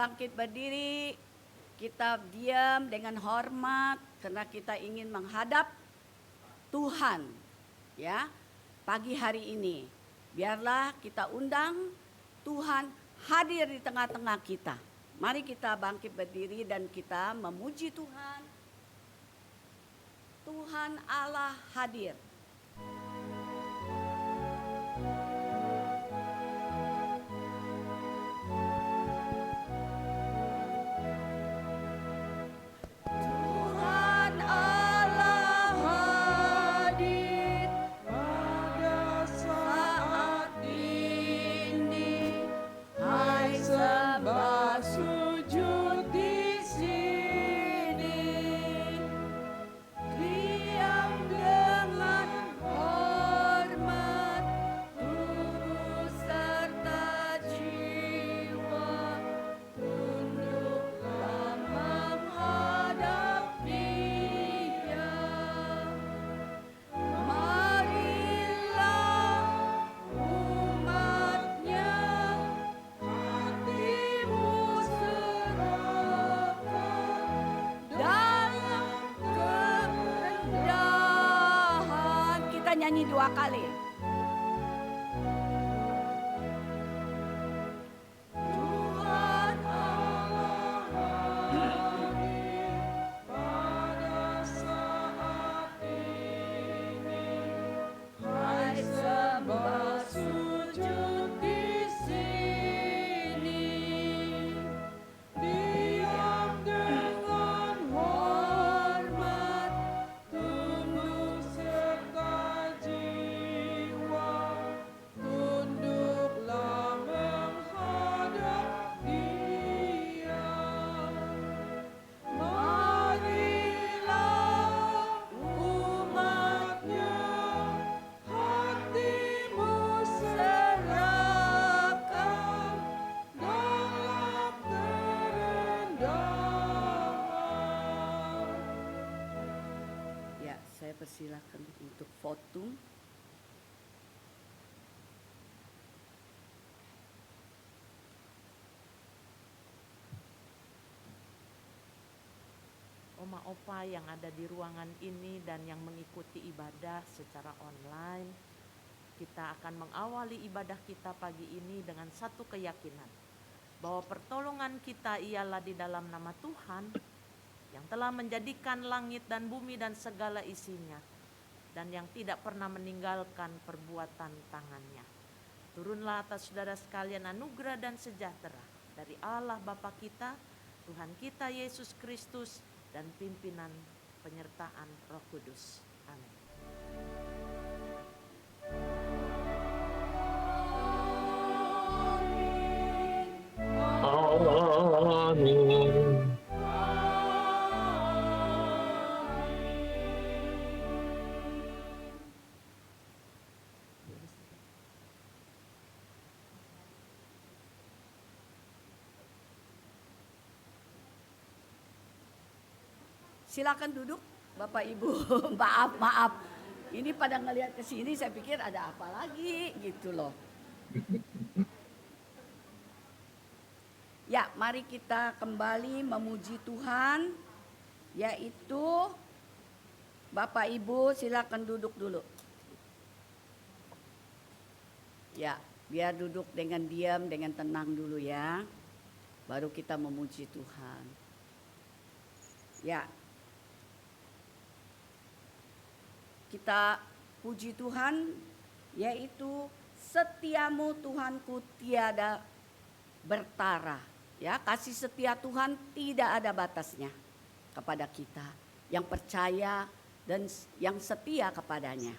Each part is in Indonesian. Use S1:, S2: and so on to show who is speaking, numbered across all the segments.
S1: Bangkit berdiri, kita diam dengan hormat karena kita ingin menghadap Tuhan. Ya, pagi hari ini biarlah kita undang Tuhan hadir di tengah-tengah kita. Mari kita bangkit berdiri dan kita memuji Tuhan. Tuhan Allah hadir. Nyanyi 2 kali. Saya persilakan untuk foto.
S2: Oma opa yang ada di ruangan ini dan yang mengikuti ibadah secara online, kita akan mengawali ibadah kita pagi ini dengan satu keyakinan, bahwa pertolongan kita ialah di dalam nama Tuhan yang telah menjadikan langit dan bumi dan segala isinya, dan yang tidak pernah meninggalkan perbuatan tangannya. Turunlah atas saudara sekalian anugerah dan sejahtera dari Allah Bapa kita, Tuhan kita Yesus Kristus, dan pimpinan penyertaan Roh Kudus. Amin.
S3: Amin.
S1: Silakan duduk, Bapak Ibu. Maaf. Ini pada ngelihat ke sini, saya pikir ada apa lagi gitu loh. Ya, mari kita kembali memuji Tuhan, yaitu Bapak Ibu silakan duduk dulu. Ya, biar duduk dengan diam, dengan tenang dulu ya. Baru kita memuji Tuhan. Ya. Kita puji Tuhan, yaitu setiamu Tuhanku tiada bertara. Ya, kasih setia Tuhan tidak ada batasnya kepada kita yang percaya dan yang setia kepadanya.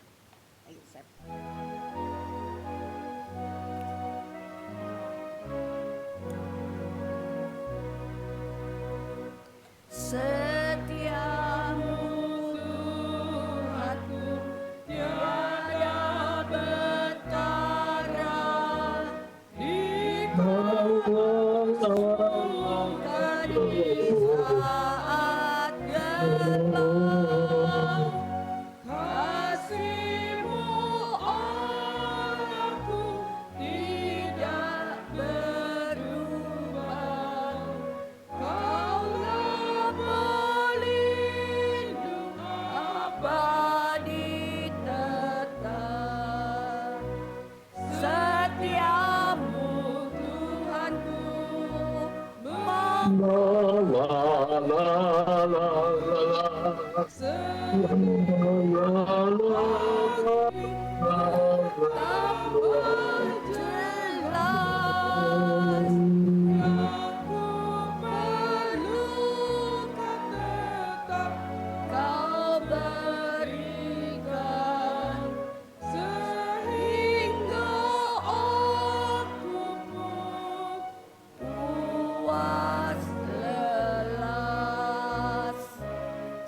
S4: Kasih-Mu, oh,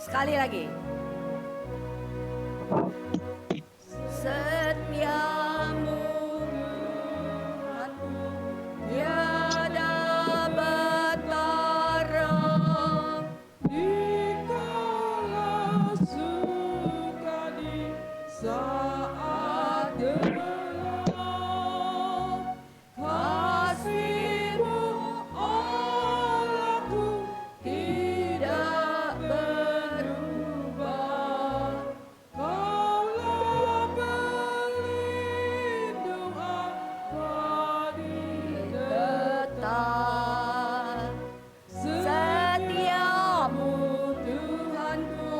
S1: Sekali lagi. Setiamu Tuhanku, tiada batara.
S4: Dikala suka di saat gelap, kasih-Mu Allahku tidak berubah. Kaulah pelindung abadi
S1: Tetap setiamu Tuhanku,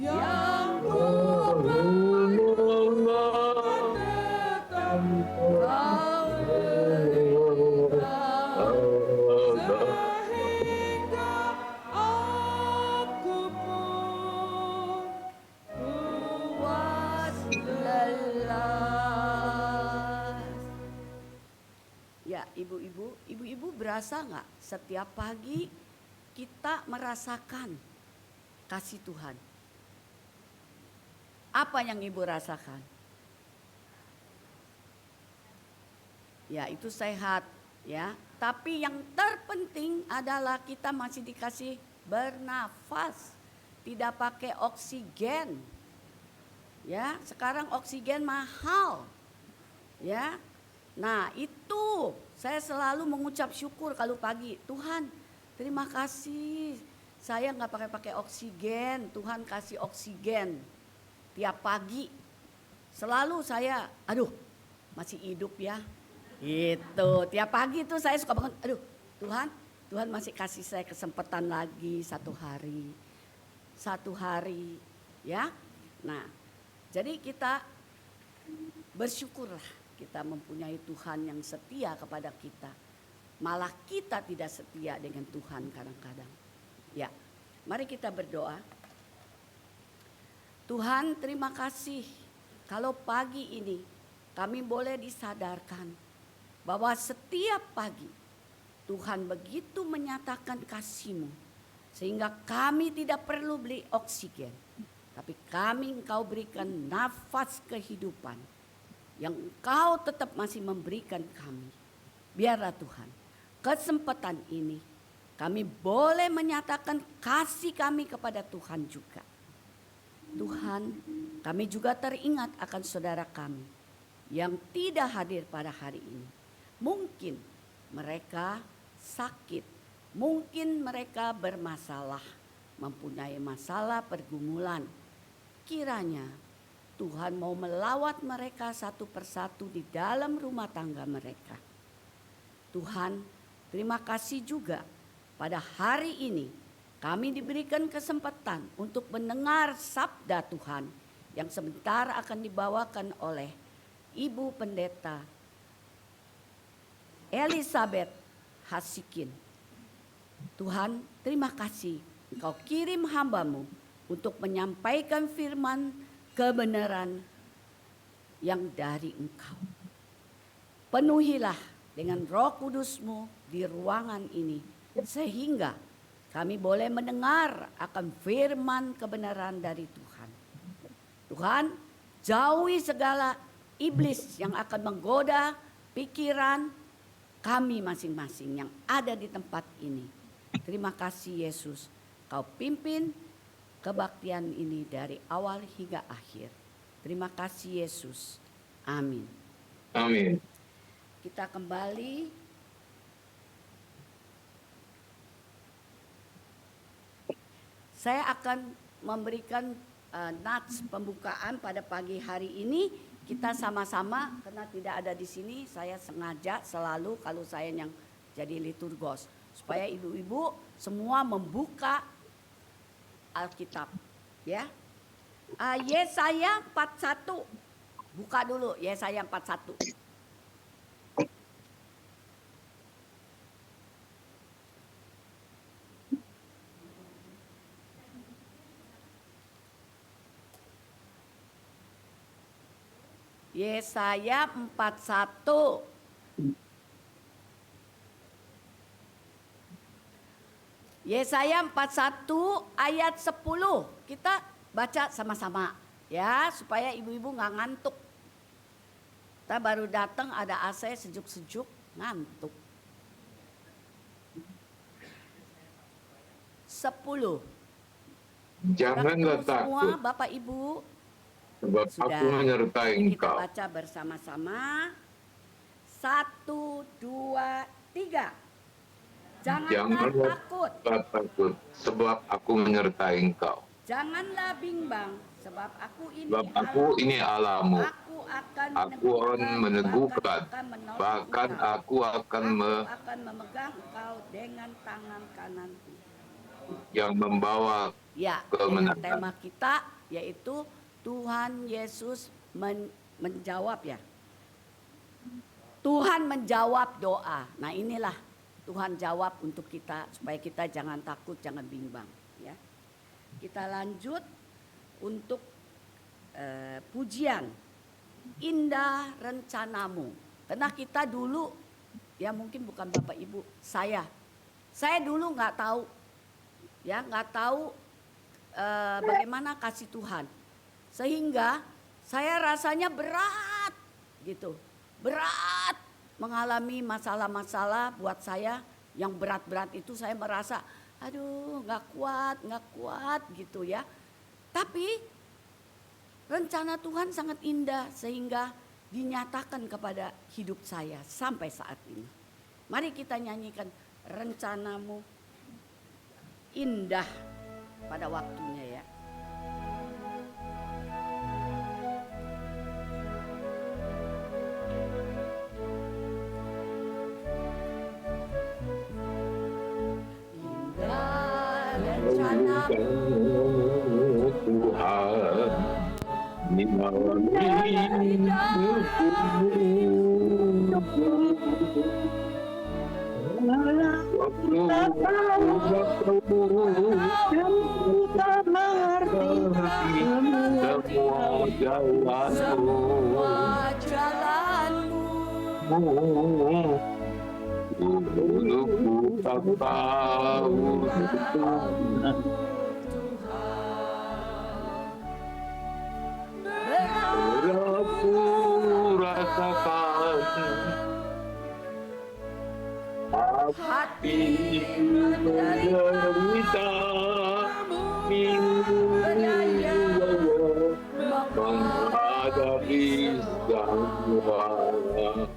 S4: yang ku perlukan tetap kau berikan, sehingga aku pun
S1: puas lelas. Ya, ibu-ibu berasa nggak setiap pagi kita merasakan kasih Tuhan? Apa yang ibu rasakan? Ya, itu sehat ya. Tapi yang terpenting adalah kita masih dikasih bernafas, tidak pakai oksigen. Ya, sekarang oksigen mahal. Ya. Nah, itu saya selalu mengucap syukur kalau pagi, Tuhan, terima kasih. Saya nggak pakai oksigen, Tuhan kasih oksigen tiap pagi. Selalu saya, aduh, masih hidup ya. Itu tiap pagi tuh saya suka banget, aduh, Tuhan masih kasih saya kesempatan lagi satu hari, ya. Nah, jadi kita bersyukurlah kita mempunyai Tuhan yang setia kepada kita. Malah kita tidak setia dengan Tuhan kadang-kadang. Ya, mari kita berdoa. Tuhan, terima kasih kalau pagi ini kami boleh disadarkan bahwa setiap pagi Tuhan begitu menyatakan kasih-Mu sehingga kami tidak perlu beli oksigen, tapi Engkau berikan nafas kehidupan yang Engkau tetap masih memberikan kami. Biarlah Tuhan, kesempatan ini kami boleh menyatakan kasih kami kepada Tuhan juga. Tuhan, kami juga teringat akan saudara kami yang tidak hadir pada hari ini. Mungkin mereka sakit, mungkin mereka bermasalah, mempunyai masalah pergumulan. Kiranya Tuhan mau melawat mereka satu persatu di dalam rumah tangga mereka. Tuhan, terima kasih juga pada hari ini kami diberikan kesempatan untuk mendengar sabda Tuhan yang sebentar akan dibawakan oleh Ibu Pendeta Elizabeth Hasikin. Tuhan, terima kasih Engkau kirim hamba-Mu untuk menyampaikan firman kebenaran yang dari Engkau. Penuhilah dengan Roh Kudus-Mu di ruangan ini sehingga kami boleh mendengar akan firman kebenaran dari Tuhan. Tuhan, jauhi segala iblis yang akan menggoda pikiran kami masing-masing yang ada di tempat ini. Terima kasih Yesus, Kau pimpin kebaktian ini dari awal hingga akhir. Terima kasih Yesus. Amin.
S3: Amin.
S1: Kita kembali Saya akan memberikan nats pembukaan pada pagi hari ini. Kita sama-sama, karena tidak ada di sini, saya sengaja selalu kalau saya yang jadi liturgos, supaya ibu-ibu semua membuka Alkitab, ya. Yesaya 41. Buka dulu Yesaya 41. Yesaya 41. Yesaya 41 ayat 10. Kita baca sama-sama ya, supaya ibu-ibu nggak ngantuk. Kita baru datang ada AC sejuk-sejuk, ngantuk. 10.
S3: Janganlah
S1: Sudah ketemu semua
S3: takut,
S1: Bapak Ibu.
S3: sebab
S1: Sudah.
S3: aku menyertai
S1: Kita
S3: engkau.
S1: baca bersama-sama. 1, 2, 3. Janganlah
S3: takut, sebab aku menyertai engkau.
S1: Janganlah bimbang, sebab aku ini
S3: Sebab aku ini Allahmu.
S1: Aku akan
S3: meneguhkan,
S1: bahkan aku akan menolong
S3: bahkan
S1: engkau. Aku akan memegang engkau dengan tangan kananku.
S3: yang membawa
S1: Ya,
S3: kemenangan.
S1: dengan tema kita yaitu Tuhan Yesus menjawab ya. Tuhan menjawab doa. Nah inilah Tuhan jawab untuk kita supaya kita jangan takut, jangan bimbang. Ya, kita lanjut untuk pujian indah rencanamu. Karena kita dulu, ya mungkin bukan Bapak Ibu, saya dulu nggak tahu, ya nggak tahu bagaimana kasih Tuhan, sehingga saya rasanya berat gitu, berat mengalami masalah-masalah buat saya yang berat-berat itu saya merasa, aduh nggak kuat gitu ya. Tapi rencana Tuhan sangat indah sehingga dinyatakan kepada hidup saya sampai saat ini. Mari kita nyanyikan rencanamu indah pada waktunya ya. Indah rencanamu
S3: Tuhan, di malam semua
S1: jalanmu.
S3: dulu ku tak tahu aku rasakan hati menderita menghadapi gangguan.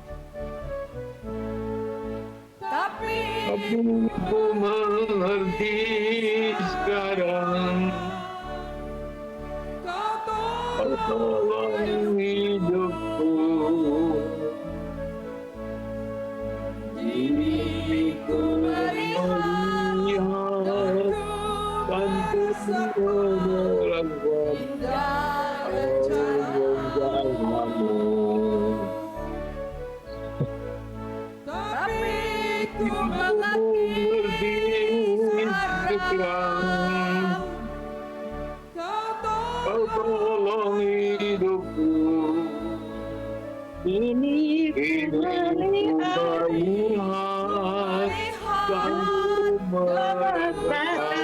S1: Tapi
S3: Aku mengerti sekarang, Kau tolong hidupku. Diriku melihat dan menerangkan rencanamu.
S1: ku
S3: mengerti sekarang, Kau tolong hidupku.
S5: Ini
S3: Melihat dan merasakan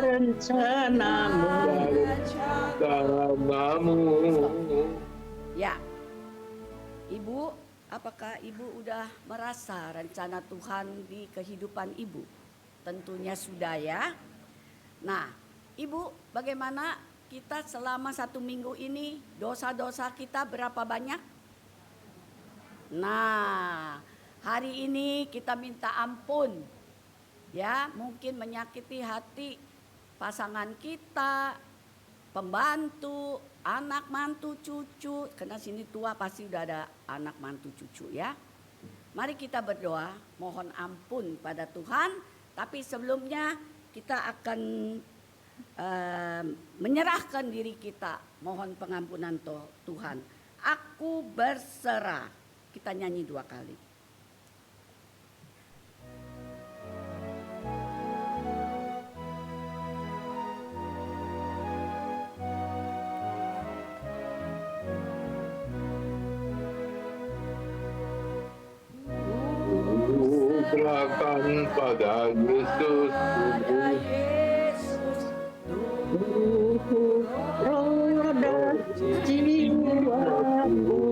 S5: rencanamu.
S3: rencanamu.
S1: Ya, Ibu, apakah Ibu udah merasa rencana Tuhan di kehidupan Ibu? Tentunya sudah ya. Nah, Ibu, bagaimana kita selama 1 minggu ini dosa-dosa kita berapa banyak? Nah, hari ini kita minta ampun ya mungkin menyakiti hati pasangan kita, pembantu, anak mantu, cucu. Karena sini tua pasti udah ada anak mantu cucu ya. Mari kita berdoa, mohon ampun pada Tuhan. Tapi sebelumnya kita akan menyerahkan diri kita, mohon pengampunan Tuhan. Aku berserah. Kita nyanyi 2 kali.
S3: Serahkan pada Yesus
S1: Yesus,
S5: roda jiwaku.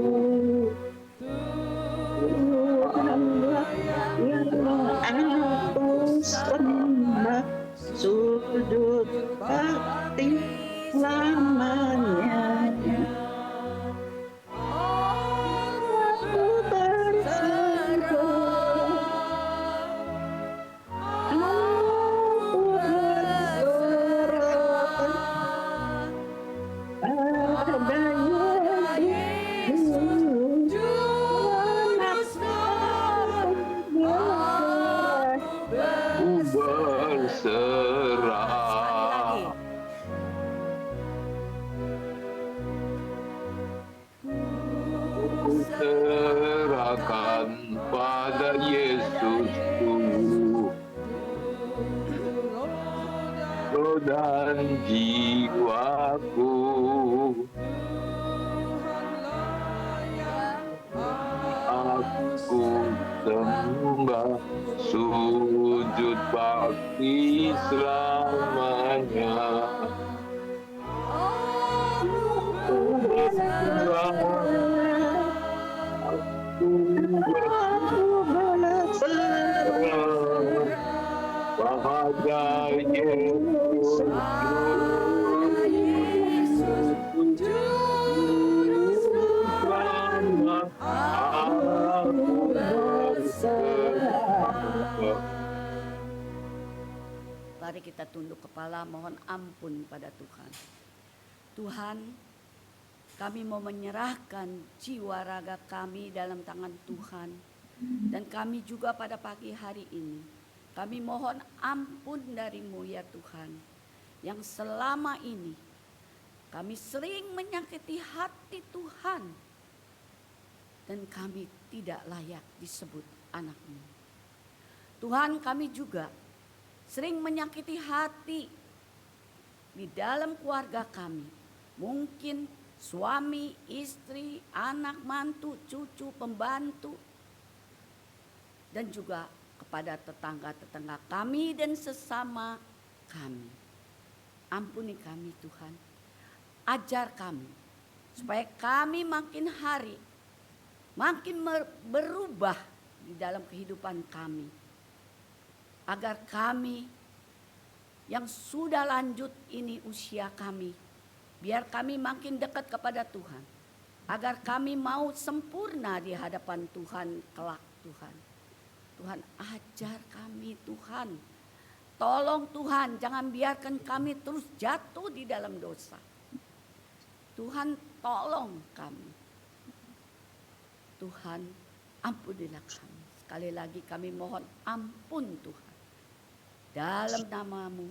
S5: Aku sembah sujud bakti lamanya. Aku berserah. Aku berserah pada Yesus.
S3: ku berserah. Ku serahkan pada Yesusku, roh dan jiwaku. Aku sembah sujud bakti selamanya. Aku berserah. Aku berserah pada Yesus. Aku berserah.
S1: Mari kita tunduk kepala, mohon ampun pada Tuhan. Tuhan, kami mau menyerahkan jiwa raga kami dalam tangan Tuhan. Dan kami juga pada pagi hari ini, kami mohon ampun dari-Mu ya Tuhan. Yang selama ini kami sering menyakiti hati Tuhan. Dan kami tidak layak disebut anak-Mu. Tuhan, kami juga sering menyakiti hati di dalam keluarga kami. Mungkin suami, istri, anak, mantu, cucu, pembantu. Dan juga kepada tetangga-tetangga kami dan sesama kami. Ampuni kami Tuhan. Ajar kami supaya kami makin hari makin berubah di dalam kehidupan kami. Agar kami yang sudah lanjut ini usia kami, biar kami makin dekat kepada Tuhan. Agar kami mau sempurna di hadapan Tuhan kelak Tuhan. Tuhan ajar kami Tuhan. Tolong Tuhan, jangan biarkan kami terus jatuh di dalam dosa. Tuhan tolong kami. Tuhan ampunilah kami. Sekali lagi kami mohon ampun Tuhan. Dalam nama-Mu,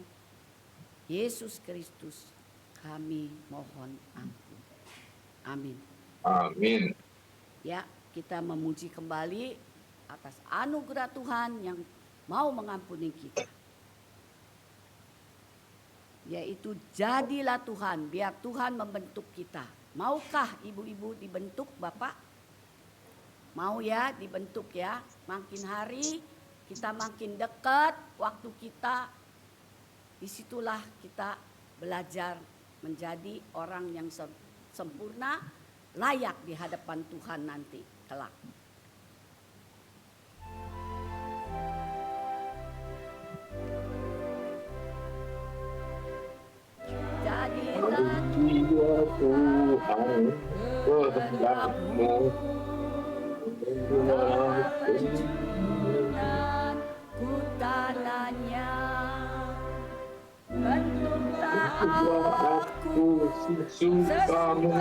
S1: Yesus Kristus, kami mohon ampun. Amin.
S3: Amin.
S1: Ya, kita memuji kembali atas anugerah Tuhan yang mau mengampuni kita. Yaitu jadilah Tuhan, biar Tuhan membentuk kita. Maukah ibu-ibu dibentuk Bapak? Mau ya dibentuk ya, makin hari kita makin dekat waktu kita, disitulah kita belajar menjadi orang yang sempurna, layak di hadapan Tuhan nanti kelak. Jadilah
S3: Jiwa Tuhan kehendak-Mu.
S1: Tuhan, ku tanah
S3: aku sesukamu,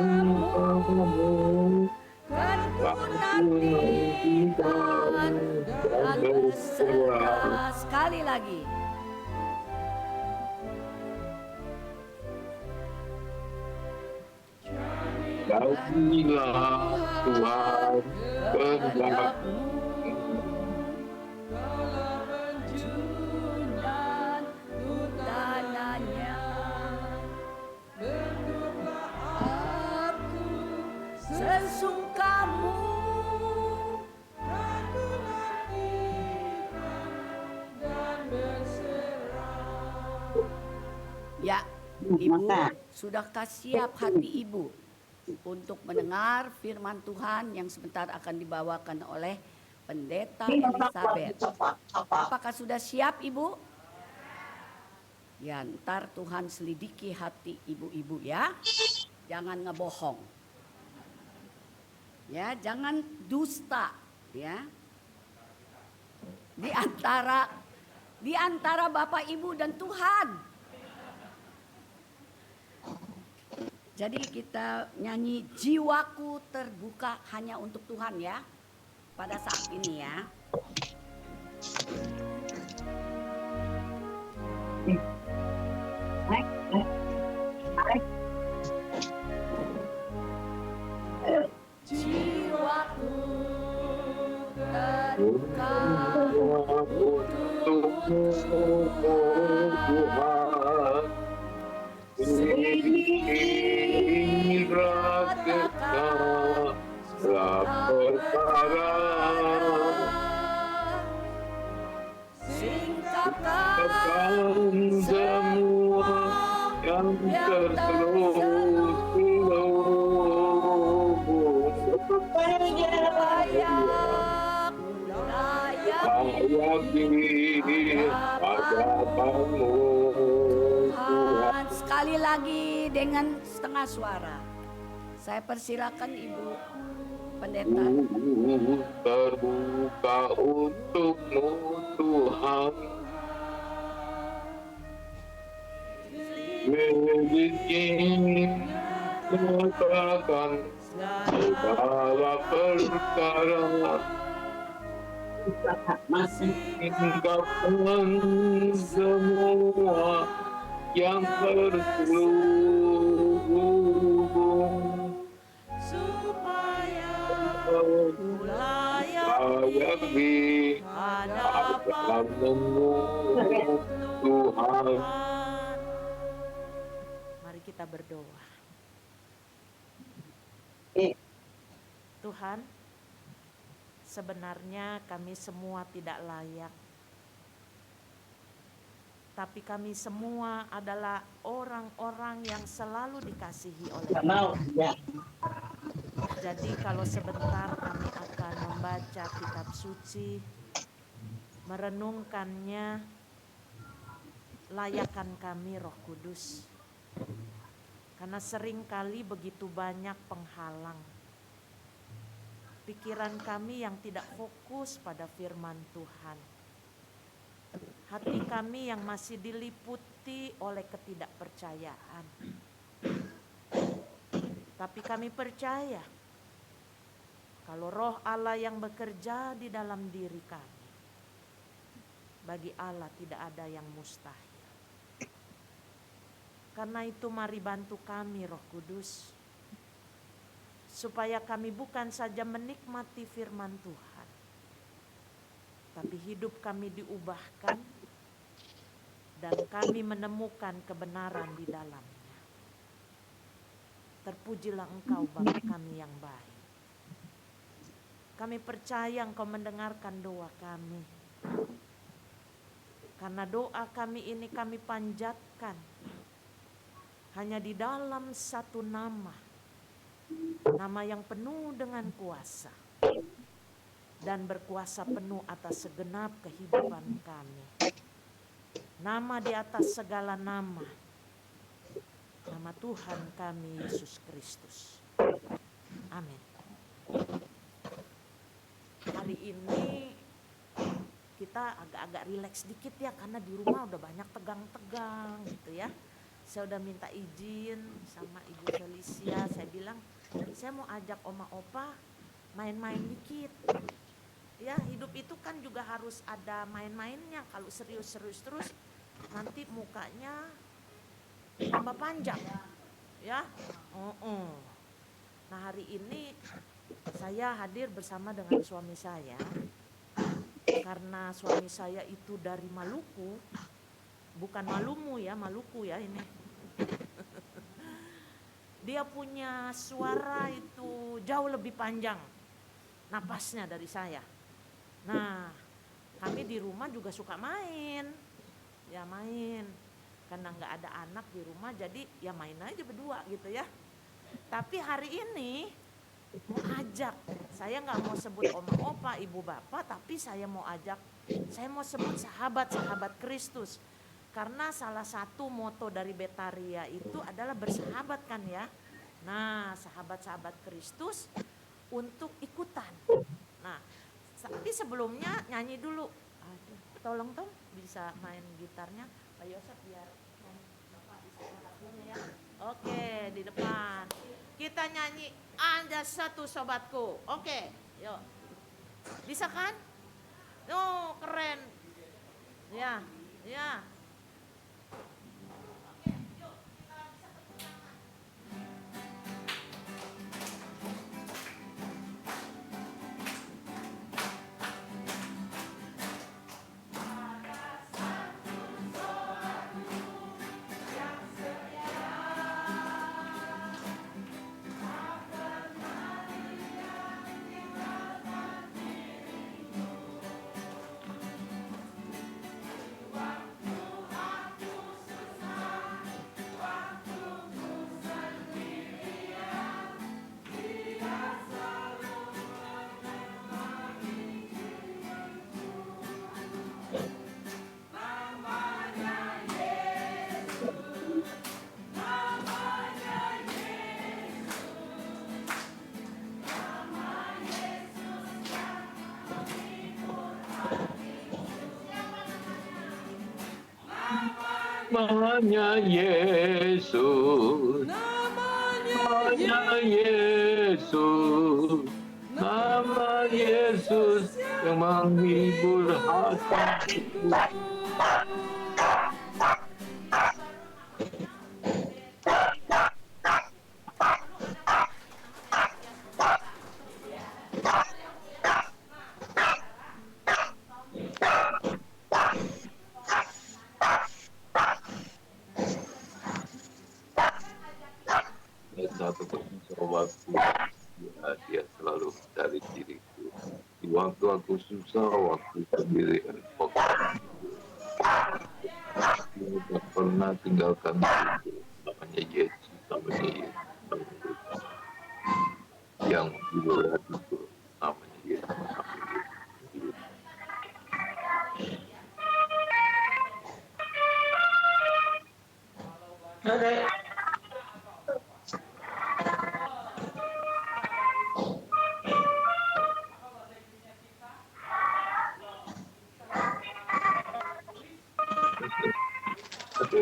S1: kan ku
S3: aku
S1: nantikan dan berserah. Sekali lagi.
S3: Jadilah Tuhan kehendakmu,
S4: Dalam
S1: Junjungan tanahnya,
S4: bentuklah
S1: aku sesukamu.
S4: aku nantikan dan berserah.
S1: Ya, Ibu, sudahkah siap hati Ibu untuk mendengar firman Tuhan yang sebentar akan dibawakan oleh Pendeta Elizabeth? Apakah sudah siap, Ibu? Ya, ntar Tuhan selidiki hati ibu-ibu ya. Jangan ngebohong. Ya, jangan dusta ya. Di antara Bapak Ibu dan Tuhan. Jadi kita nyanyi jiwaku terbuka hanya untuk Tuhan ya. Pada saat ini ya. Jiwaku terbuka
S3: untukmu, Tuhan. Ini rakyatnya perkara,
S1: singkapkan
S3: semua yang terselubung, layak di hadapanmu, Tuhan.
S1: Sekali lagi dengan setengah suara. Saya persilakan Ibu Pendeta.
S3: Terbuka untukmu, Tuhan. Nyatakan segala perkara, singkapkan semua yang terselubung,
S2: supaya
S3: layak di hadapanmu, Tuhan.
S2: Mari kita berdoa. Tuhan, sebenarnya kami semua tidak layak. Tapi kami semua adalah orang-orang yang selalu dikasihi oleh Tuhan. Jadi kalau sebentar kami akan membaca kitab suci, merenungkannya, layakkan kami Roh Kudus. Karena seringkali begitu banyak penghalang. Pikiran kami yang tidak fokus pada firman Tuhan. Hati kami yang masih diliputi oleh ketidakpercayaan. Tapi kami percaya kalau Roh Allah yang bekerja di dalam diri kami, bagi Allah tidak ada yang mustahil. Karena itu mari bantu kami Roh Kudus, supaya kami bukan saja menikmati firman Tuhan, tapi hidup kami diubahkan dan kami menemukan kebenaran di dalamnya. Terpujilah Engkau Bapa kami yang baik. Kami percaya Engkau mendengarkan doa kami. Karena doa kami ini kami panjatkan hanya di dalam satu nama. Nama yang penuh dengan kuasa dan berkuasa penuh atas segenap kehidupan kami. Nama di atas segala nama. Nama Tuhan kami Yesus Kristus. Amin. Hari ini kita agak-agak rileks dikit ya, karena di rumah udah banyak tegang-tegang gitu ya. saya udah minta izin sama Ibu Felicia, saya bilang saya mau ajak oma opa main-main dikit. Ya hidup itu kan juga harus ada main-mainnya. Kalau serius-serius terus nanti mukanya tambah panjang. Ya, Nah hari ini saya hadir bersama dengan suami saya. Karena suami saya itu dari Maluku, bukan Malumu ya, Maluku ya ini. Dia punya suara itu jauh lebih panjang napasnya dari saya. Nah, kami di rumah juga suka main. Ya main. Karena nggak ada anak di rumah jadi ya main aja berdua gitu ya. Tapi hari ini mau ajak, saya nggak mau sebut oma opa, ibu bapak, tapi saya mau sebut sahabat-sahabat Kristus. Karena salah satu moto dari Betaria itu adalah bersahabat kan ya. Nah, sahabat-sahabat Kristus untuk ikutan. Nah, tapi sebelumnya nyanyi dulu. Aduh, tolong Tom bisa main gitarnya Pak Yosef biar Bapak bisa lagunya ya. Oke, di depan. Kita nyanyi Anda Satu Sobatku. Oke, yuk. Bisa kan? Oh, keren. Ya, ya.
S3: Namanya Yesus, namanya Yesus, nama Yesus yang menghibur hati. Satu waktu dia selalu mencari diriku di waktu aku susah, waktu sendiri, dia tak pernah tinggalkan diriku. Namanya Yesus, namanya Yesus yang menghibur hatiku, namanya Yesus, namanya Yesus.
S5: Oke.
S3: Oke.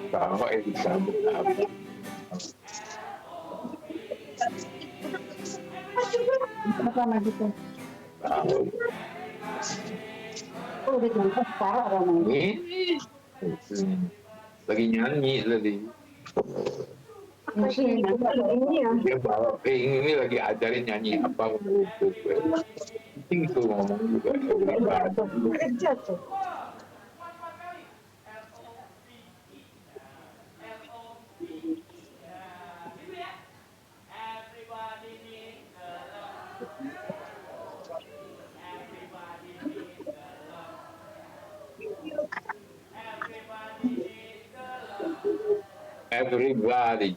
S3: Kalau Elizabeth apa?
S5: Apa lagi tuh?
S3: Tahu.
S5: Oh, udah jumpa sekarang orang ini.
S3: Lagi nyanyi tadi.
S5: Masih ini ya.
S3: Dia bawa ini lagi ajarin nyanyi apa gitu. Penting tuh ngomong juga.
S5: Kerja tuh.
S3: Everybody.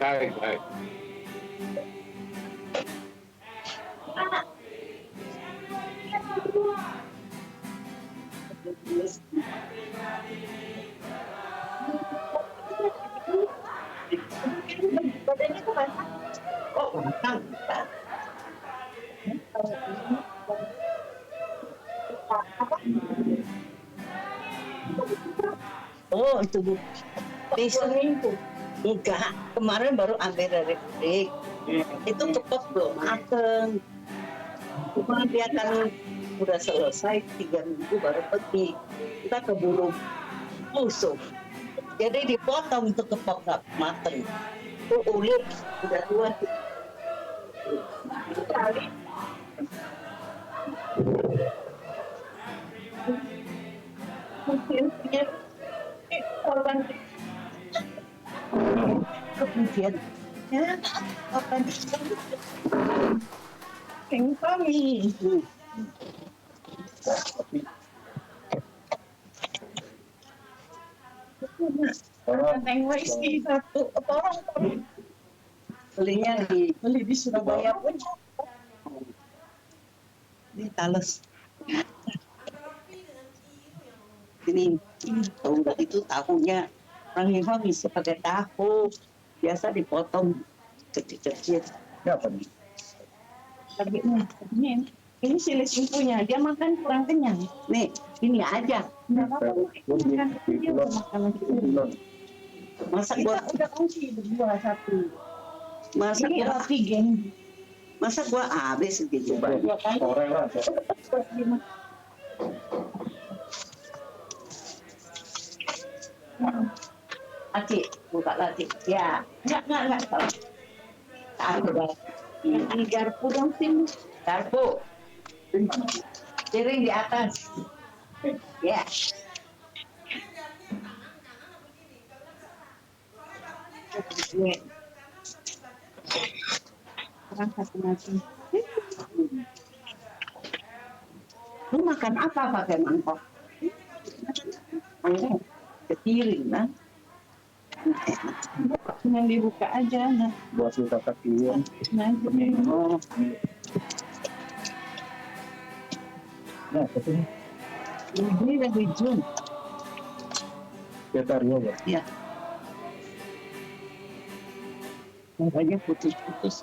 S3: Baik, baik.
S5: Badannya tuh basah. Oh, basah. Oh, itu Bu. Besok minggu. Enggak, kemarin baru ambil dari pabrik. Itu kepok belum mateng. Cuma dia kan udah selesai 3 minggu baru pergi. Kita keburu busuk. Jadi dipotong untuk kepok nggak mateng. Itu ulit udah tua. Kemudian ya apa yang kami orang NYC satu orang beli di Surabaya pun di Tales ini tahu nggak itu tahunya orang yang bisa pakai tahu biasa dipotong kecil-kecil.
S6: Apa nih?
S5: Tapi ini silis punya dia makan kurang kenyang. Nih ini aja. Masa gua udah kunci berdua satu. Masa gua vegan. Masa gua habis gitu banyak.
S6: Sore lah.
S5: Aci, buka lagi. Ya, enggak. Tahu. Ini garpu dong sini. Garpu. Piring di atas. Ya. Orang satu nasi. Lu makan apa pakai mangkok? Oh, kepiring kan? Dengan dibuka aja, nah.
S6: Buat lu kakak kirim.
S5: Nah,
S6: Oh. Nah, ketemu.
S5: ini lagi Jun.
S6: Petario ya.
S5: Ya. Makanya putus-putus.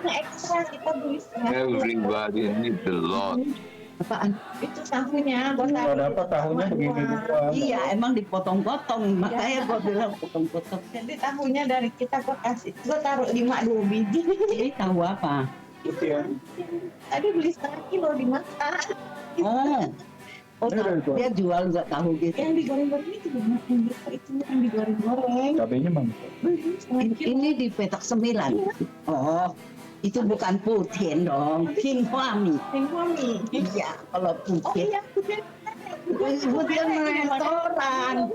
S5: Ekstra kita beli
S3: Everybody need the Lord.
S5: apaan? Itu tahunya, gua taruh.
S6: Kalau dapat tahunya begini doang.
S5: Iya, emang dipotong-potong, makanya gua bilang potong-potong. Jadi tahunya dari kita gua kasih, gua taruh 5 biji. Jadi tahu apa?
S6: Putih ya.
S5: Tadi beli 1/2 kilo di mata. Oh, dia jual nggak tahu gitu. Yang digoreng-goreng itu banyak yang bisa itu yang digoreng-goreng.
S6: Cabenya mana?
S5: Ini di petak 9. Oh, itu bukan Putin dong, King Huami. Iya, kalau Putin. Putin restoran.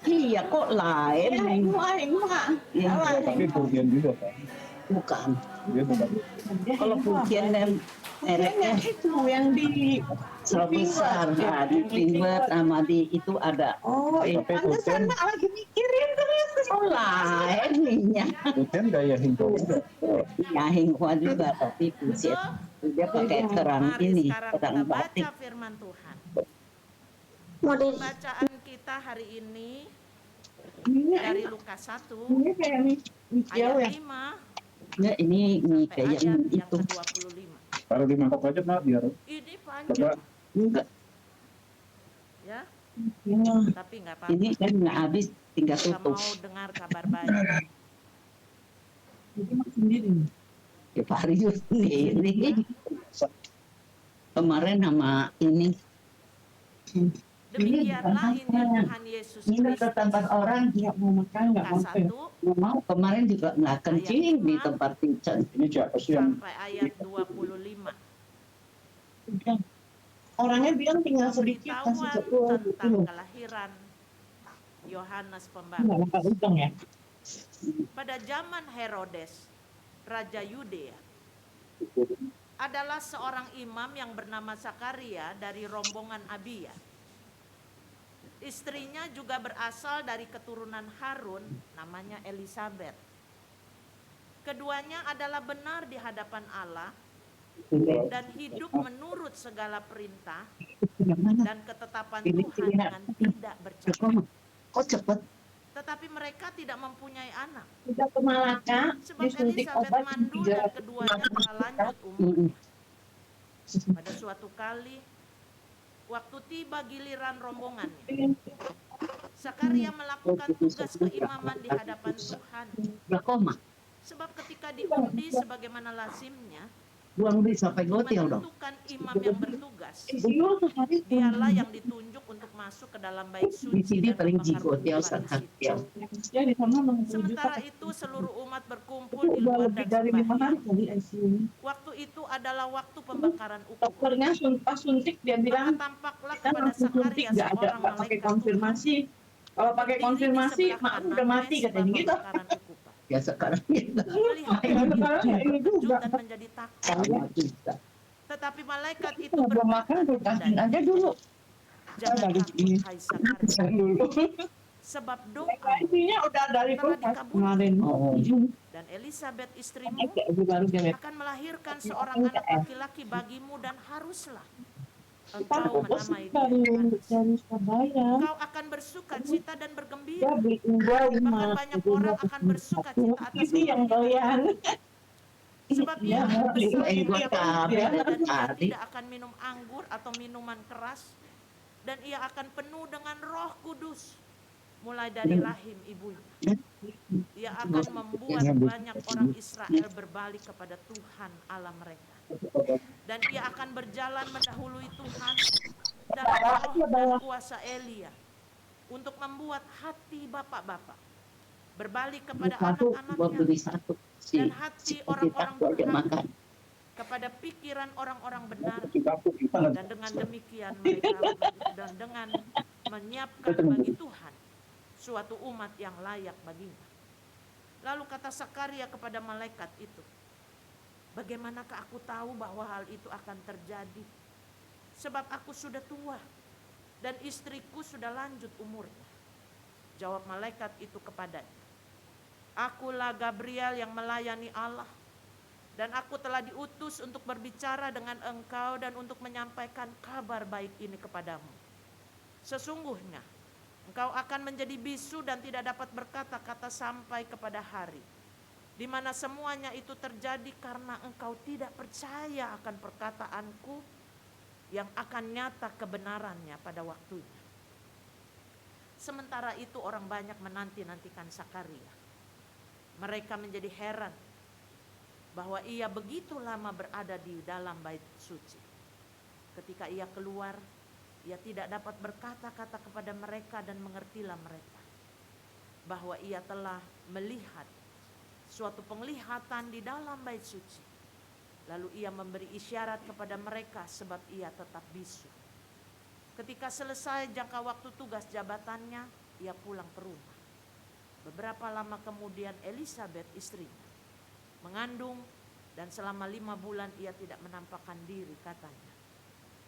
S5: Iya, kok lain?
S6: Tapi Putian juga kan.
S5: Bukan.
S6: Dia bukan.
S5: Kalau Putin dan Mereknya
S4: itu yang di
S5: Slow besar, nah, di Greenwood sama di itu ada.
S4: Oh, iya.
S6: Tapi
S4: Pantesan
S6: Uten,
S4: Mak lagi mikirin terus.
S5: Oh lain minyak.
S6: Uten gaya Hindu.
S5: Ya Hinghua juga tapi buset. Dia pakai kerang
S2: Mari
S5: ini,
S2: sekarang
S5: kerang
S2: kita baca
S5: batik.
S2: firman Tuhan.
S4: Model
S2: Pembacaan kita hari ini
S4: ini
S2: dari Lukas 1
S4: ini kayak hijau
S2: ayat
S4: ya.
S2: 5
S5: Ya ini
S2: sampai
S5: kayak
S2: ayat yang
S5: itu.
S2: ke-25.
S6: Taruh di mangkok aja nak biar
S2: Ini
S6: coba.
S2: panjang
S5: Enggak,
S2: ya,
S4: Iya.
S2: tapi nggak apa-apa.
S5: ini kan nggak habis, tinggal
S2: Kita
S5: tutup.
S2: mau dengar kabar baik.
S4: Jadi Mak sendiri.
S5: Ya Pak Rius sendiri. Kemarin sama ini
S2: Demikianlah Injil Tuhan Yesus
S5: nginep ke tempat
S2: Kristus.
S5: orang
S4: Nggak mau makan, nggak mau
S2: Lukas 1
S5: nggak mau. Kemarin juga nggak kencing di tempat pincang.
S6: Ini siapa sih yang
S2: sampai ayat 25.
S4: Udah. Orangnya bilang tinggal sedikit kasih
S2: Pemberitahuan
S4: ke
S2: tentang kelahiran Yohanes
S4: nggak
S2: Pembaptis.
S4: makan udang ya.
S2: Pada zaman Herodes, Raja Yudea, adalah seorang imam yang bernama Zakaria dari rombongan Abia. Istrinya juga berasal dari keturunan Harun, namanya Elisabet. Keduanya adalah benar di hadapan Allah dan hidup menurut segala perintah
S5: Yang mana?
S2: dan ketetapan Tuhan dengan tidak bercacat.
S5: Kok cepet?
S2: Tetapi mereka tidak mempunyai anak,
S4: Kita ke Malaka,
S2: sebab
S4: disuntik
S2: Elisabet
S4: obat
S2: mandul dan keduanya telah lanjut umurnya. Pada suatu kali, waktu tiba giliran rombongannya, Zakaria melakukan tugas keimaman di hadapan Tuhan.
S5: Glaucoma.
S2: Sebab ketika diundi sebagaimana lazimnya,
S5: Buang di sampai gotil dong.
S2: menentukan imam yang bertugas,
S4: Iya, sehari
S2: dialah yang ditunjuk untuk masuk ke dalam bait
S5: Di
S2: suci
S5: sini
S2: dan
S5: paling
S2: membakar
S5: jigotil
S2: ubi paling
S5: sangat
S2: situ.
S5: ya.
S4: Ya di sana 60 juta.
S2: Sementara itu seluruh umat berkumpul
S4: Itu
S2: di
S4: udah
S2: luar
S4: lebih
S2: dan
S4: dari 5 hari
S2: sembahyang.
S4: kali ICU.
S2: Waktu itu adalah waktu pembakaran ukuran.
S4: Dokternya pas suntik dia
S2: Maka
S4: bilang
S2: tampaklah
S4: kita
S2: kepada
S4: langsung suntik
S2: Zakaria
S4: nggak ada
S2: seorang
S4: nggak pakai
S2: malaikat
S4: konfirmasi. Kalau pakai
S2: berdiri di
S4: konfirmasi
S2: sebelah
S4: mak
S2: kanan
S4: udah mati
S2: mesbah
S4: katanya gitu.
S2: pembakaran ukupan.
S5: Ya sekarang kita
S2: Melihat
S4: Iya,
S2: hal
S4: sekarang
S2: itu,
S4: ya ini
S2: terkejut
S4: juga.
S2: dan menjadi takut.
S5: sama juga.
S2: Tetapi malaikat itu
S4: Kita belum
S2: berkata
S4: makan berkasin
S2: kepadanya,
S4: aja dulu.
S2: jangan
S4: Baru
S2: takut
S4: ini.
S2: hai Zakaria,
S4: Bisa dulu.
S2: sebab doa
S4: Intinya udah dari
S2: telah
S4: kulkas
S2: dikabulkan.
S4: kemarin.
S5: Oh.
S2: dan Elisabet istrimu
S4: Kayak baru dia
S2: akan melahirkan seorang anak laki-laki bagimu dan haruslah
S4: Kan
S2: engkau
S4: bos
S2: menamai dia
S4: dari
S2: Yohanes.
S4: Surabaya.
S2: Engkau akan bersukacita dan
S4: Dia
S2: bergembira.
S4: beliin gua
S2: Bahkan banyak orang akan bersukacita atas
S4: Ini yang
S2: kelahiran.
S4: doyan.
S2: Sebab
S4: Iya,
S2: ia akan besar
S5: beliin
S2: yang
S5: buat
S2: dia
S5: kami
S2: muda,
S5: dari
S2: dan ia
S5: tadi.
S2: tidak akan minum anggur atau minuman keras, dan ia akan penuh dengan Roh Kudus mulai dari rahim ibunya. Ia akan membuat banyak orang Israel berbalik kepada Tuhan Allah mereka. Dan ia akan berjalan mendahului Tuhan dalam roh dan kuasa Elia untuk membuat hati bapak-bapak berbalik kepada
S5: Satu buat
S2: anak-anaknya
S5: beli satu si
S2: dan hati
S5: si
S2: orang-orang
S5: kita aja
S2: berhak
S5: makan.
S2: kepada pikiran orang-orang benar,
S6: dapur kita
S2: dan dengan demikian mereka dan dengan menyiapkan bagi Tuhan suatu umat yang layak baginya. Lalu kata Zakaria kepada malaikat itu, bagaimanakah aku tahu bahwa hal itu akan terjadi? Sebab aku sudah tua dan istriku sudah lanjut umurnya. Jawab malaikat itu kepadanya, akulah Gabriel yang melayani Allah, dan aku telah diutus untuk berbicara dengan engkau dan untuk menyampaikan kabar baik ini kepadamu. Sesungguhnya engkau akan menjadi bisu dan tidak dapat berkata-kata sampai kepada hari di mana semuanya itu terjadi, karena engkau tidak percaya akan perkataanku yang akan nyata kebenarannya pada waktunya. Sementara itu orang banyak menanti-nantikan Zakaria. Mereka menjadi heran bahwa ia begitu lama berada di dalam bait suci. Ketika ia keluar, ia tidak dapat berkata-kata kepada mereka, dan mengertilah mereka bahwa ia telah melihat suatu penglihatan di dalam bait suci. Lalu ia memberi isyarat kepada mereka sebab ia tetap bisu. Ketika selesai jangka waktu tugas jabatannya, ia pulang ke rumah. Beberapa lama kemudian Elisabet istrinya mengandung Dan selama 5 bulan ia tidak menampakkan diri, katanya.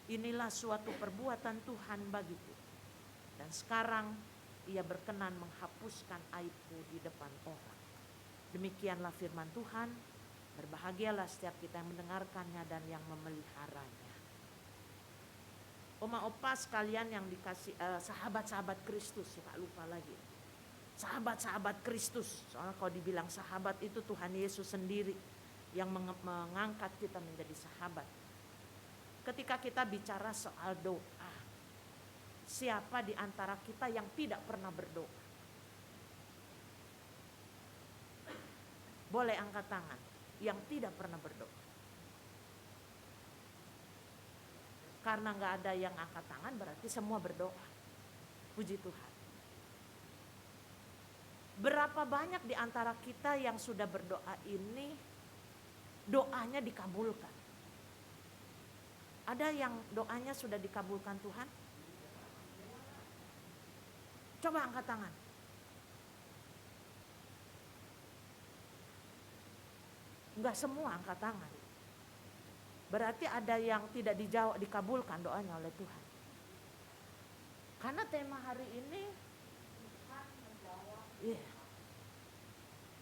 S2: Inilah suatu perbuatan Tuhan bagiku. Dan sekarang ia berkenan menghapuskan aibku di depan orang. Demikianlah firman Tuhan. Berbahagialah setiap kita yang mendengarkannya dan yang memeliharanya. Oma opa sekalian yang dikasih, sahabat-sahabat Kristus, suka lupa lagi. Sahabat-sahabat Kristus, soalnya kalau dibilang sahabat itu Tuhan Yesus sendiri yang mengangkat kita menjadi sahabat. Ketika kita bicara soal doa, siapa di antara kita yang tidak pernah berdoa? Boleh angkat tangan yang tidak pernah berdoa. Karena gak ada yang angkat tangan berarti semua berdoa. Puji Tuhan. Berapa banyak di antara kita yang sudah berdoa ini doanya dikabulkan? Ada yang doanya sudah dikabulkan Tuhan? Coba angkat tangan. Enggak semua angkat tangan. Berarti ada yang tidak dijawab, dikabulkan doanya oleh Tuhan. Karena tema hari ini Tuhan menjawab. Iya.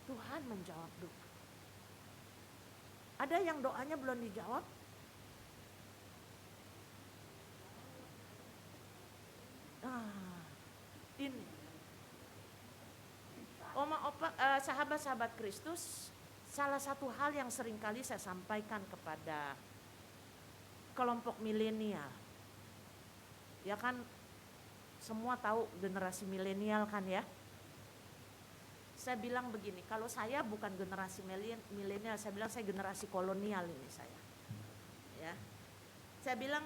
S2: Tuhan menjawab doa. Ada yang doanya belum dijawab? Ini. Oma opa, sahabat-sahabat Kristus, salah satu hal yang seringkali saya sampaikan kepada kelompok milenial. Ya kan semua tahu generasi milenial kan ya. Saya bilang begini, kalau saya bukan generasi milenial, saya bilang saya generasi kolonial ini saya. Ya. Saya bilang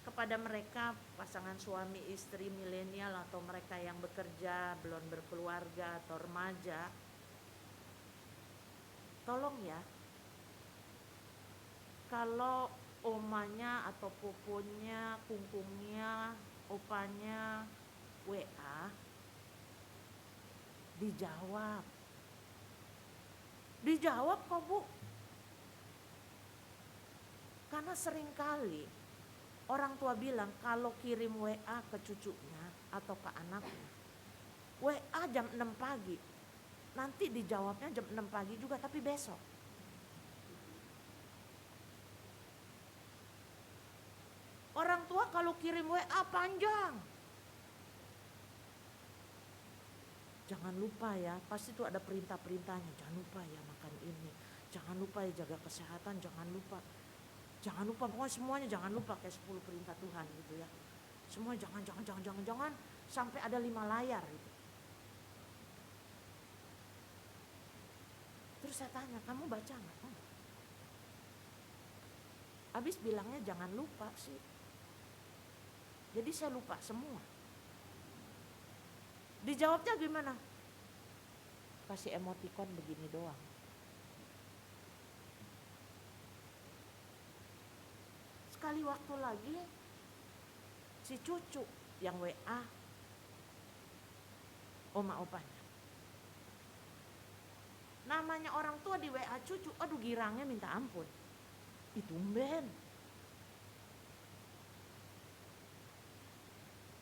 S2: kepada mereka pasangan suami istri milenial atau mereka yang bekerja, belum berkeluarga atau remaja, tolong ya, kalau omanya atau pupunya, kungkungnya, opanya WA, dijawab. Dijawab kok Bu. Karena seringkali orang tua bilang kalau kirim WA ke cucunya atau ke anaknya, WA jam 6 pagi, nanti dijawabnya jam 6 pagi juga tapi besok. Orang tua kalau kirim WA panjang. Jangan lupa ya, pasti itu ada perintah-perintahnya. Jangan lupa ya makan ini, jangan lupa ya jaga kesehatan, jangan lupa. Jangan lupa, pokoknya semuanya jangan lupa, kayak 10 perintah Tuhan gitu ya. Semua jangan, sampai ada 5 layar gitu. Terus saya tanya, kamu baca gak? Habis bilangnya jangan lupa sih. Jadi saya lupa semua. Dijawabnya gimana? Kasih emoticon begini doang. Sekali waktu lagi si cucu yang WA oma opanya. Namanya orang tua di WA cucu, aduh girangnya minta ampun. Itu tumben.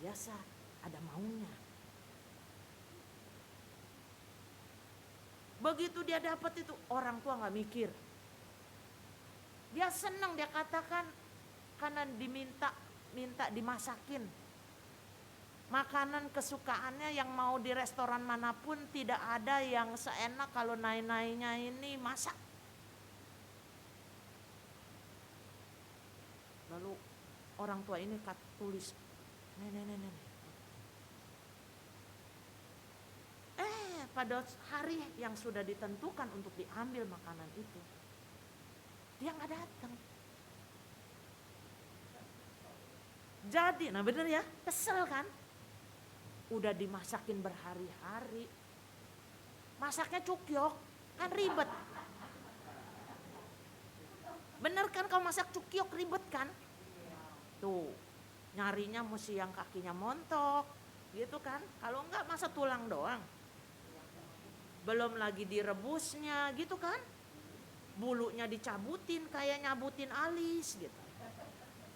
S2: Biasa ada maunya. Begitu dia dapat itu orang tua gak mikir. Dia senang, dia katakan karena minta dimasakin. Makanan kesukaannya yang mau di restoran manapun tidak ada yang seenak kalau nai-nainya ini masak. Lalu orang tua ini tulis, nenek. Pada hari yang sudah ditentukan untuk diambil makanan itu, dia nggak datang. Jadi, nah bener ya, kesel kan? Udah dimasakin berhari-hari, masaknya cukyok, kan ribet. Bener kan kalau masak cukyok ribet kan? Tuh, nyarinya mesti yang kakinya montok, gitu kan? Kalau enggak masa tulang doang. Belum lagi direbusnya gitu kan. bulunya dicabutin kayak nyabutin alis gitu.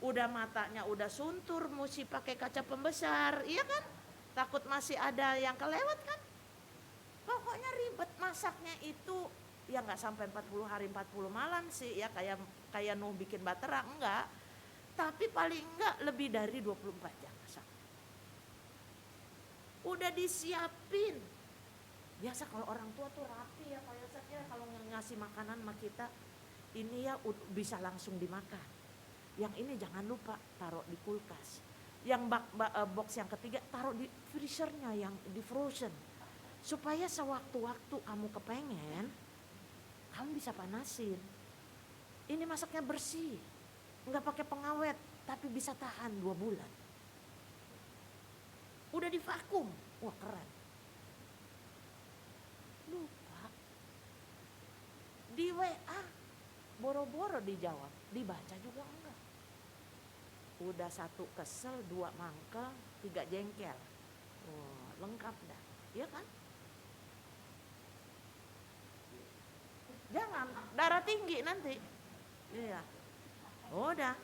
S2: Udah matanya udah suntur, mesti pakai kaca pembesar, iya kan? Takut masih ada yang kelewat kan? Pokoknya ribet masaknya itu, ya nggak sampai 40 hari 40 malam sih ya, kayak Nuh bikin batera, enggak. Tapi paling enggak lebih dari 24 jam masak. Udah disiapin. Biasa kalau orang tua tuh rapi ya Pak Yosef ya, kalau ngasih makanan sama kita, ini ya bisa langsung dimakan. Yang ini jangan lupa taruh di kulkas. Yang box yang ketiga taruh di freezernya yang di frozen. Supaya sewaktu-waktu kamu kepengen, kamu bisa panasin. Ini masaknya bersih, nggak pakai pengawet, tapi bisa tahan 2 bulan. Udah divakum, wah keren. Lupa. Di WA, boro-boro dijawab, dibaca juga enggak. Udah 1 kesel, 2 mangkel, 3 jengkel. Wah, lengkap dah, iya kan? Jangan, darah tinggi nanti. Iya. Udah,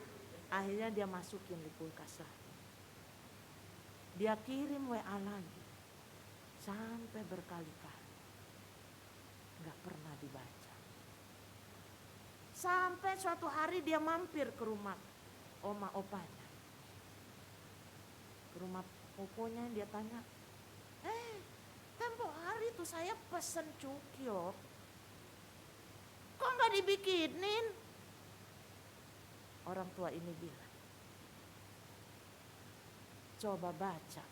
S2: akhirnya dia masukin di kulkas lagi. Dia kirim WA lagi. Sampai berkali-kali. Gak pernah dibaca. Sampai suatu hari dia mampir ke rumah oma opanya. Ke rumah poponya, dia tanya, tempo hari tuh saya pesen cukyok, kok gak dibikinin? Orang tua ini bilang, coba baca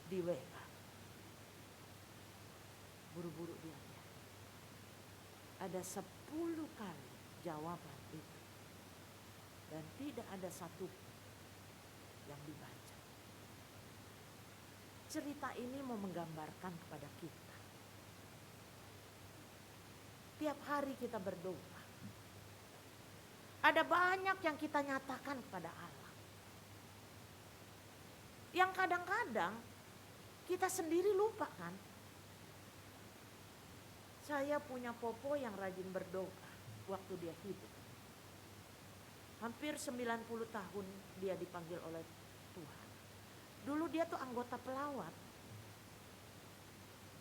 S2: di WA. Buru-buru dia lihat. Ada 10 kali jawaban itu. Dan tidak ada satu yang dibaca. Cerita ini mau menggambarkan kepada kita. Tiap hari kita berdoa. Ada banyak yang kita nyatakan kepada Allah. Yang kadang-kadang kita sendiri lupa kan. Saya punya popo yang rajin berdoa waktu dia hidup. Hampir 90 tahun dia dipanggil oleh Tuhan. Dulu dia tuh anggota pelawat.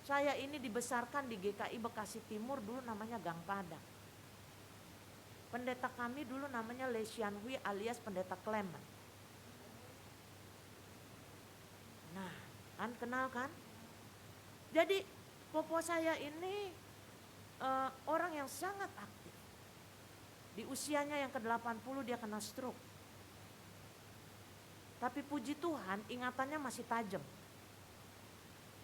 S2: Saya ini dibesarkan di GKI Bekasi Timur, dulu namanya Gang Padang. Pendeta kami dulu namanya Lesian Hui alias Pendeta Clement. Nah, kan kenal kan? Jadi popo saya ini orang yang sangat aktif. Di usianya yang ke-80 dia kena stroke. Tapi puji Tuhan ingatannya masih tajam.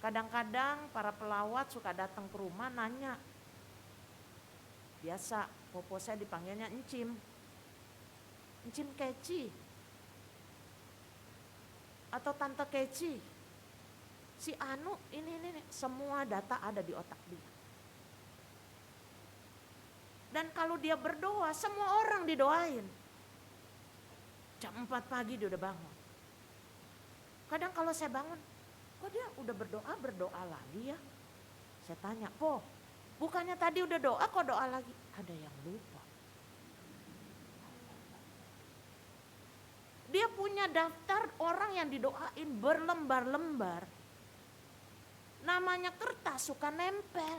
S2: Kadang-kadang para pelawat suka datang ke rumah nanya. Biasa popo saya dipanggilnya Encim. Encim Keci. Atau Tante Keci. Si Anu ini semua data ada di otak dia. Dan kalau dia berdoa, semua orang didoain. Jam 4 pagi dia udah bangun. Kadang kalau saya bangun, kok dia udah berdoa lagi ya? Saya tanya, Po, bukannya tadi udah doa kok doa lagi? Ada yang lupa. Dia punya daftar orang yang didoain berlembar-lembar. Namanya kertas suka nempel.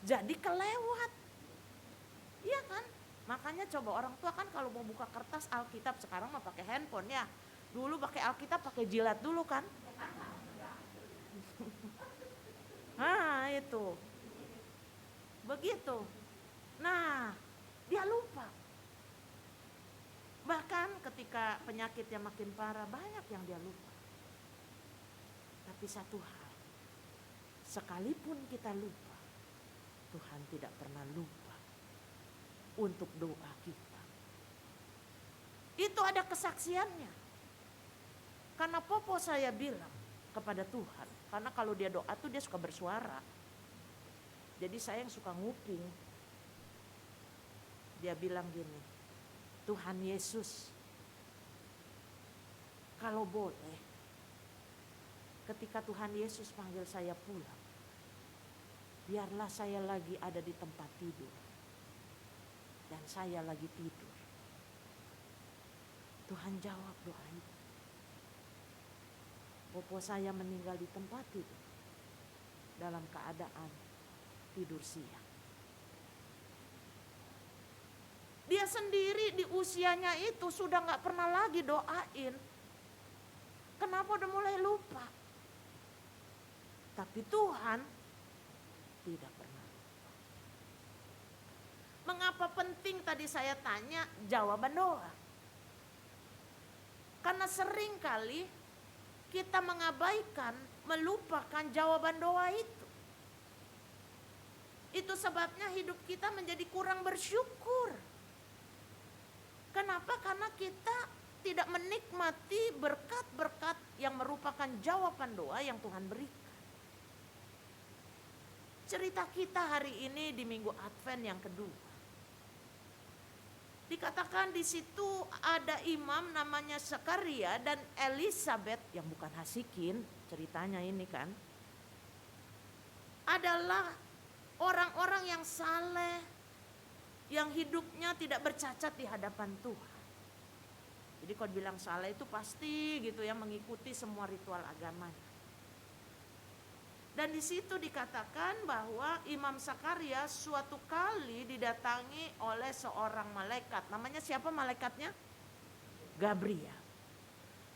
S2: Jadi kelewat. Iya kan? Makanya coba orang tua kan kalau mau buka kertas Alkitab, sekarang mah pakai handphone ya. Dulu pakai Alkitab pakai jilat dulu kan. Nah itu. Begitu. Nah dia lupa. Bahkan ketika penyakitnya makin parah banyak yang dia lupa. Tapi satu hal. Sekalipun kita lupa, Tuhan tidak pernah lupa untuk doa kita. Itu ada kesaksiannya. Karena popo saya bilang kepada Tuhan, karena kalau dia doa tuh dia suka bersuara. Jadi saya yang suka nguping. Dia bilang gini, Tuhan Yesus, kalau boleh, ketika Tuhan Yesus panggil saya pulang, biarlah saya lagi ada di tempat tidur dan saya lagi tidur. Tuhan jawab doa itu. Popo saya meninggal di tempat tidur dalam keadaan tidur siang. Dia sendiri di usianya itu sudah gak pernah lagi doain. Kenapa udah mulai lupa? Tapi Tuhan tidak pernah lupa. Mengapa penting tadi saya tanya jawaban doa? Karena sering kali kita mengabaikan, melupakan jawaban doa itu. Itu sebabnya hidup kita menjadi kurang bersyukur. Kenapa? Karena kita tidak menikmati berkat-berkat yang merupakan jawaban doa yang Tuhan berikan. Cerita kita hari ini di Minggu Advent yang kedua. Dikatakan di situ ada imam namanya Zakaria dan Elizabeth yang bukan Hasikin, ceritanya ini kan. Adalah orang-orang yang saleh, yang hidupnya tidak bercacat di hadapan Tuhan. Jadi kalau bilang saleh itu pasti gitu ya, mengikuti semua ritual agamanya. Dan di situ dikatakan bahwa Imam Zakaria suatu kali didatangi oleh seorang malaikat. Namanya siapa malaikatnya? Gabriel.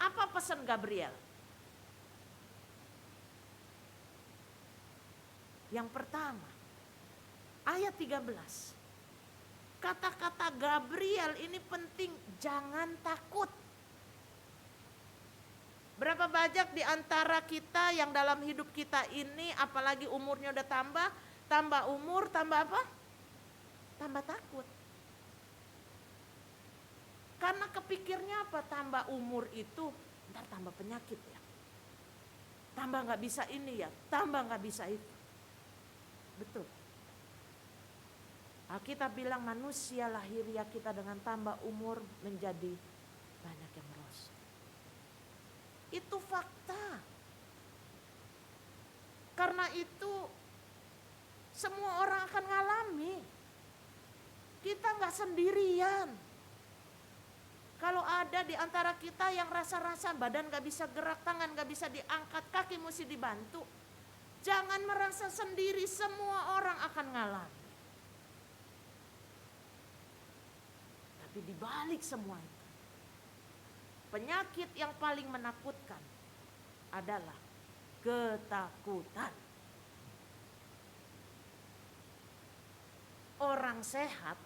S2: Apa pesan Gabriel? Yang pertama, ayat 13. Kata-kata Gabriel ini penting, jangan takut. Berapa banyak di antara kita yang dalam hidup kita ini, apalagi umurnya udah tambah umur, tambah apa? Tambah takut. Karena kepikirnya apa? Tambah umur itu, ntar tambah penyakit ya. Tambah gak bisa ini ya, tambah gak bisa itu. Betul. Alkitab bilang manusia lahiriah kita dengan tambah umur menjadi banyak yang merosot. Itu fakta. Karena itu semua orang akan ngalami. Kita gak sendirian. Kalau ada di antara kita yang rasa-rasa badan gak bisa gerak, tangan gak bisa diangkat, kaki mesti dibantu. Jangan merasa sendiri, semua orang akan ngalami. Tapi di balik semua itu, penyakit yang paling menakutkan adalah ketakutan. Orang sehat,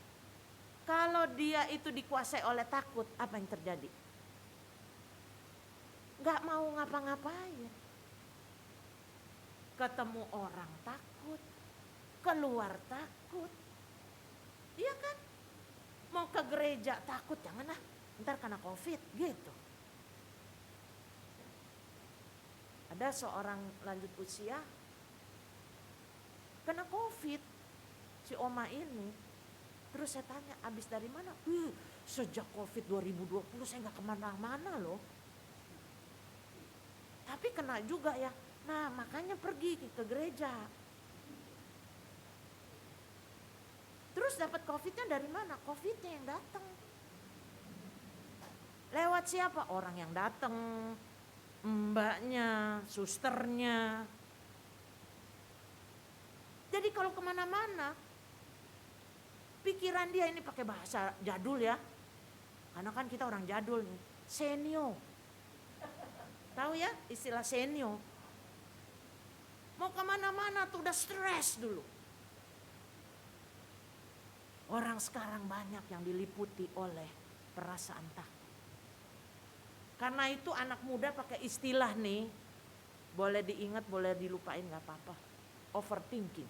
S2: kalau dia itu dikuasai oleh takut, apa yang terjadi? Gak mau ngapa-ngapain. Ketemu orang takut, keluar takut. Iya kan? Mau ke gereja takut, jangan lah, ntar kena COVID gitu. Ada seorang lanjut usia kena COVID, si oma ini. Terus saya tanya, abis dari mana? Sejak COVID 2020 saya gak kemana-mana loh. Tapi kena juga ya. Nah makanya pergi ke gereja. Terus dapat COVID-nya dari mana? COVID-nya yang datang. Lewat siapa? Orang yang datang, mbaknya, susternya. Jadi kalau kemana-mana, pikiran dia ini pakai bahasa jadul ya. Karena kan kita orang jadul nih. Senio. Tahu ya istilah senio? Mau kemana-mana tuh udah stres dulu. Orang sekarang banyak yang diliputi oleh perasaan takut. Karena itu anak muda pakai istilah nih, boleh diingat, boleh dilupain gak apa-apa. Overthinking.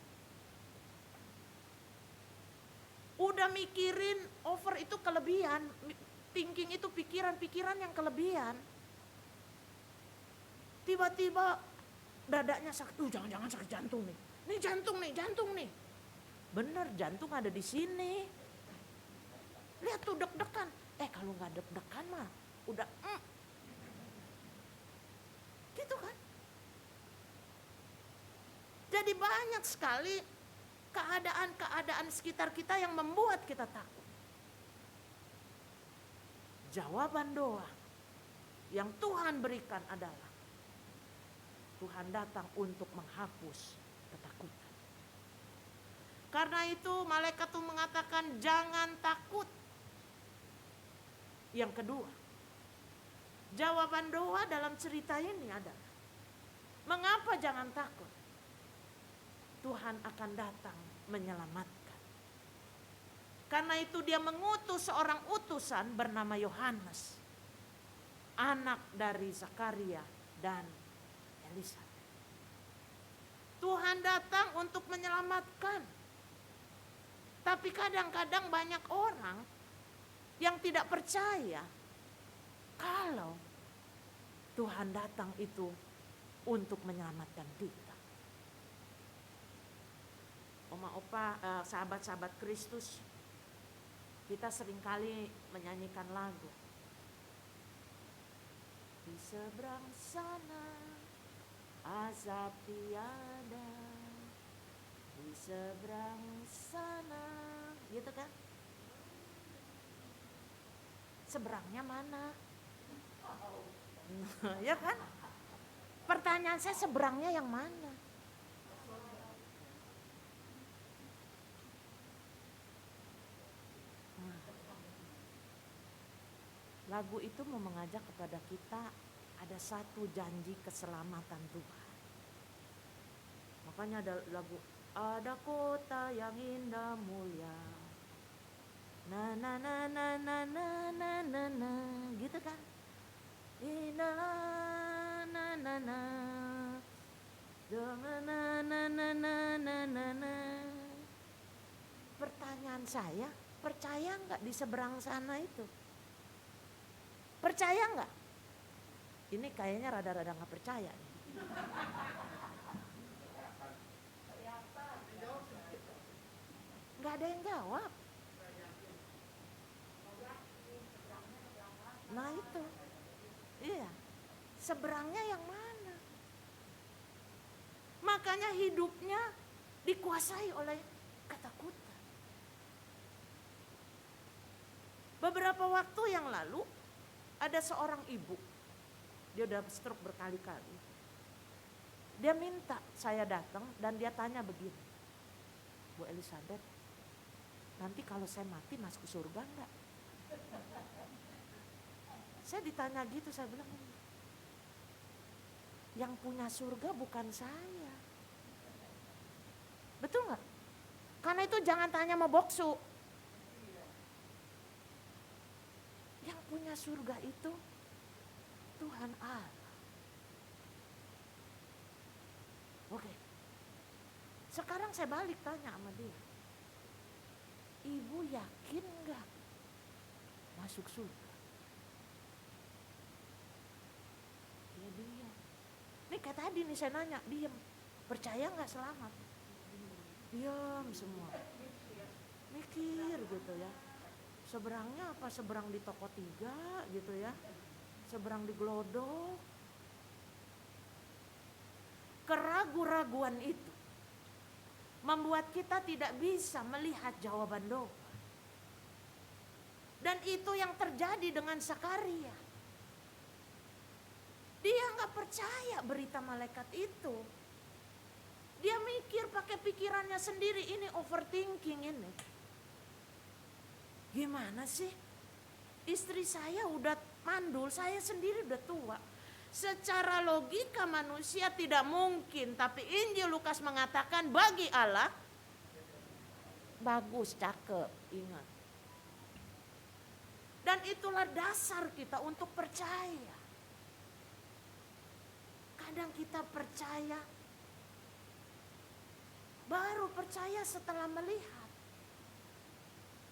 S2: Udah mikirin, over itu kelebihan. Thinking itu pikiran-pikiran yang kelebihan. Tiba-tiba dadanya sakit, jangan-jangan sakit jantung nih. Nih jantung nih. Bener, jantung ada di sini. Lihat tuh deg-degan. Kalau nggak deg-degan mah udah gitu kan. Jadi banyak sekali keadaan-keadaan sekitar kita yang membuat kita takut. Jawaban doa yang Tuhan berikan adalah Tuhan datang untuk menghapus ketakutan. Karena itu malaikat itu mengatakan jangan takut. Yang kedua, jawaban doa dalam cerita ini adalah mengapa jangan takut? Tuhan akan datang menyelamatkan. Karena itu dia mengutus seorang utusan bernama Yohanes, anak dari Zakaria dan Elisabet. Tuhan datang untuk menyelamatkan. Tapi kadang-kadang banyak orang yang tidak percaya kalau Tuhan datang itu untuk menyelamatkan kita. Oma opa, sahabat-sahabat Kristus, kita seringkali menyanyikan lagu. Di seberang sana azab tiada, di seberang sana, gitu kan? Seberangnya mana? Ya kan? Pertanyaan saya, seberangnya yang mana? Lagu itu mau mengajak kepada kita ada satu janji keselamatan Tuhan. Makanya ada lagu, ada kota yang indah mulia. Na na na na na na na na na, gitu kan? Indah na na na. Na na na na na na na na. Pertanyaan saya, percaya nggak di seberang sana itu? Percaya nggak? Ini kayaknya rada-rada nggak percaya. Nggak ada yang jawab. Nah itu, iya. Seberangnya yang mana? Makanya hidupnya dikuasai oleh ketakutan. Beberapa waktu yang lalu, ada seorang ibu, dia udah stroke berkali-kali. Dia minta saya datang dan dia tanya begini, Bu Elizabeth, nanti kalau saya mati masuk surga enggak? Saya ditanya gitu, saya bilang, yang punya surga bukan saya. Betul nggak? Karena itu jangan tanya sama boksu. Yang punya surga itu Tuhan Allah. Oke. Sekarang saya balik tanya sama dia. Ibu yakin nggak masuk surga? Dia diam. Nih kayak tadi nih saya nanya, diam. Percaya nggak selamat? Diam semua. Mikir gitu ya. Seberangnya apa? Seberang di toko 3 gitu ya. Seberang di Glodok. Keraguan-raguan itu membuat kita tidak bisa melihat jawaban doa. Dan itu yang terjadi dengan Zakaria. Dia nggak percaya berita malaikat itu. Dia mikir pakai pikirannya sendiri, ini overthinking ini. Gimana sih? Istri saya udah mandul, saya sendiri udah tua. Secara logika manusia tidak mungkin, tapi Injil Lukas mengatakan bagi Allah bagus, cakep, ingat. Dan itulah dasar kita untuk percaya. Kadang kita percaya, baru percaya setelah melihat.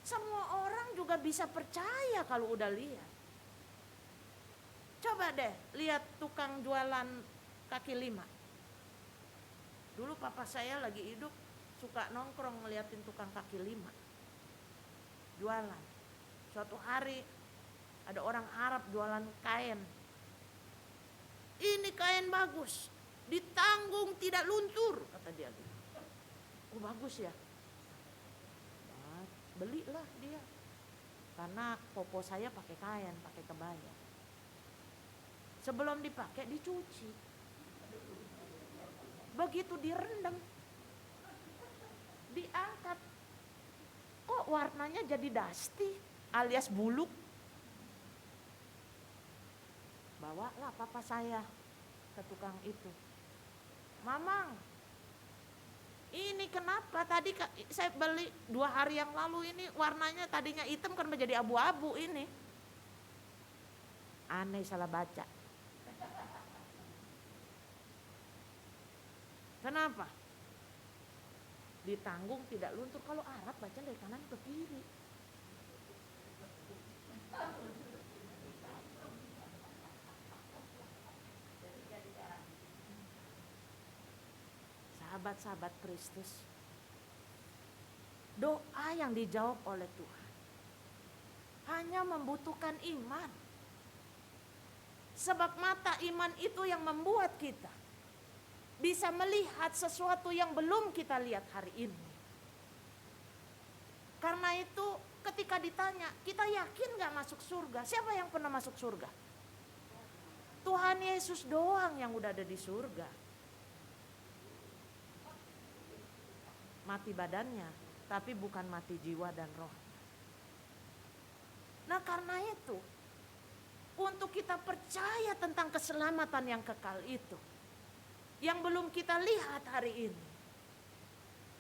S2: Semua orang juga bisa percaya kalau udah lihat. Coba deh lihat tukang jualan kaki lima. Dulu papa saya lagi hidup suka nongkrong ngeliatin tukang kaki lima. Jualan. Suatu hari ada orang Arab jualan kain. Ini kain bagus. ditanggung tidak luntur, kata dia gitu. Oh bagus ya. Nah, belilah dia. Karena popo saya pakai kain, pakai kebaya. Sebelum dipakai dicuci. Begitu direndam, diangkat. Kok warnanya jadi dusty alias buluk? Bawalah papa saya ke tukang itu. Mamang, ini kenapa tadi saya beli 2 hari yang lalu ini warnanya tadinya hitam kan menjadi abu-abu ini. Aneh salah baca. Kenapa? Ditanggung tidak luntur. Kalau Arab baca dari kanan ke kiri. Sahabat-sahabat Kristus, doa yang dijawab oleh Tuhan hanya membutuhkan iman. Sebab mata iman itu yang membuat kita bisa melihat sesuatu yang belum kita lihat hari ini. Karena itu ketika ditanya, kita yakin gak masuk surga? Siapa yang pernah masuk surga? Tuhan Yesus doang yang udah ada di surga. Mati badannya, tapi bukan mati jiwa dan roh. Nah karena itu, untuk kita percaya tentang keselamatan yang kekal itu, yang belum kita lihat hari ini,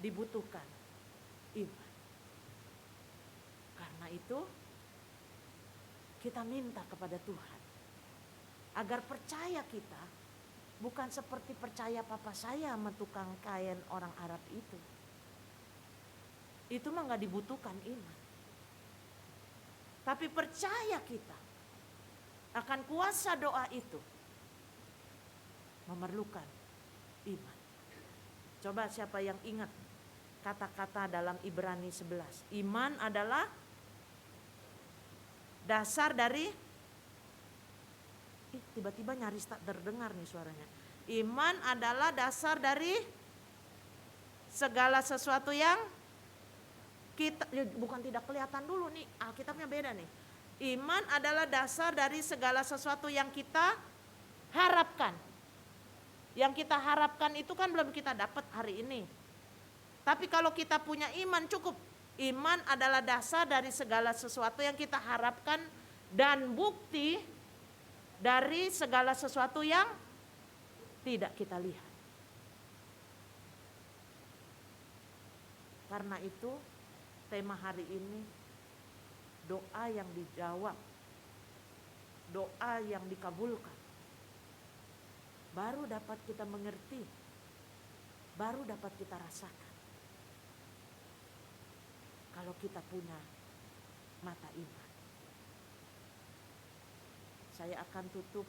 S2: dibutuhkan iman. Karena itu, kita minta kepada Tuhan, agar percaya kita, bukan seperti percaya papa saya sama tukang kain orang Arab itu. Itu mah gak dibutuhkan iman. Tapi percaya kita akan kuasa doa itu memerlukan iman. Coba siapa yang ingat kata-kata dalam Ibrani 11. Iman adalah dasar dari tiba-tiba nyaris tak terdengar nih suaranya. Iman adalah dasar dari segala sesuatu yang kita, bukan tidak kelihatan dulu nih, Alkitabnya beda nih. Iman adalah dasar dari segala sesuatu yang kita harapkan. Yang kita harapkan itu kan belum kita dapat hari ini. Tapi kalau kita punya iman cukup. Iman adalah dasar dari segala sesuatu yang kita harapkan dan bukti dari segala sesuatu yang tidak kita lihat. Karena itu tema hari ini doa yang dijawab, doa yang dikabulkan. Baru dapat kita mengerti, baru dapat kita rasakan. Kalau kita punya mata iman. Saya akan tutup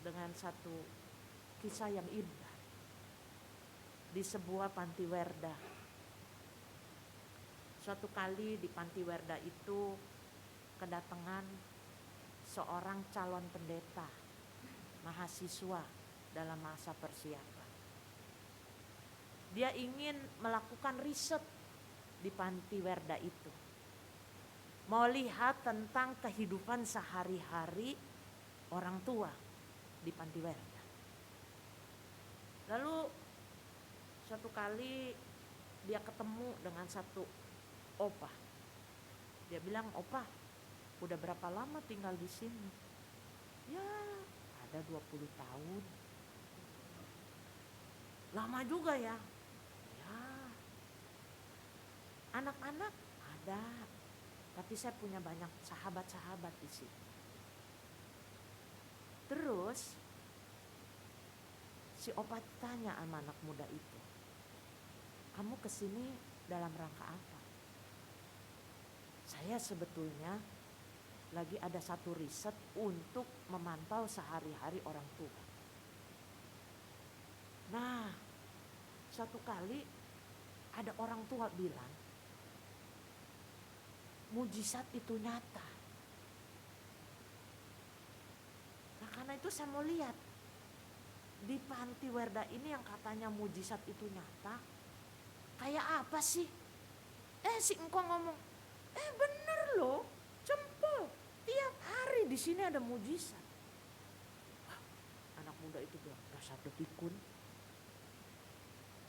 S2: dengan satu kisah yang indah. Di sebuah panti werda. Suatu kali di panti werda itu kedatangan seorang calon pendeta, mahasiswa dalam masa persiapan. Dia ingin melakukan riset di panti werda itu. Mau lihat tentang kehidupan sehari-hari orang tua di panti werda. Lalu suatu kali dia ketemu dengan satu opah. Dia bilang, "Opah, udah berapa lama tinggal di sini?" "Ya, ada 20 tahun." "Lama juga ya?" "Ya." "Anak-anak?" "Ada. Tapi saya punya banyak sahabat-sahabat di sini." Terus si opah tanya sama anak muda itu, "Kamu kesini dalam rangka apa?" "Saya sebetulnya lagi ada satu riset untuk memantau sehari-hari orang tua." Nah, suatu kali ada orang tua bilang, mujizat itu nyata. Nah karena itu saya mau lihat di Panti Werda ini yang katanya mujizat itu nyata, kayak apa sih? Si engkong ngomong, bener loh, Cempo, tiap hari di sini ada mujizat. Wah, anak muda itu bilang, dasar depikun.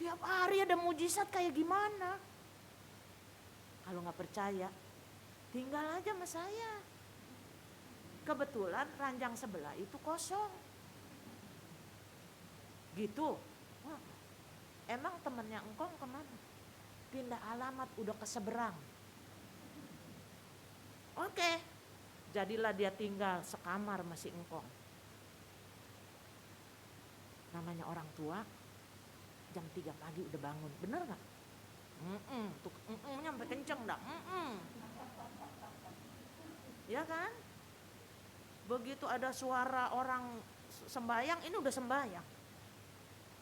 S2: Tiap hari ada mujizat kayak gimana? Kalau nggak percaya, tinggal aja sama saya. Kebetulan ranjang sebelah itu kosong. Gitu. Wah, emang temennya engkong kemana? Pindah alamat, udah ke seberang. Oke, jadilah dia tinggal sekamar masih engkong. Namanya orang tua, jam 3 pagi udah bangun, bener gak? Tuh nyampe kenceng dah. Ya kan? Begitu ada suara orang sembayang, ini udah sembayang.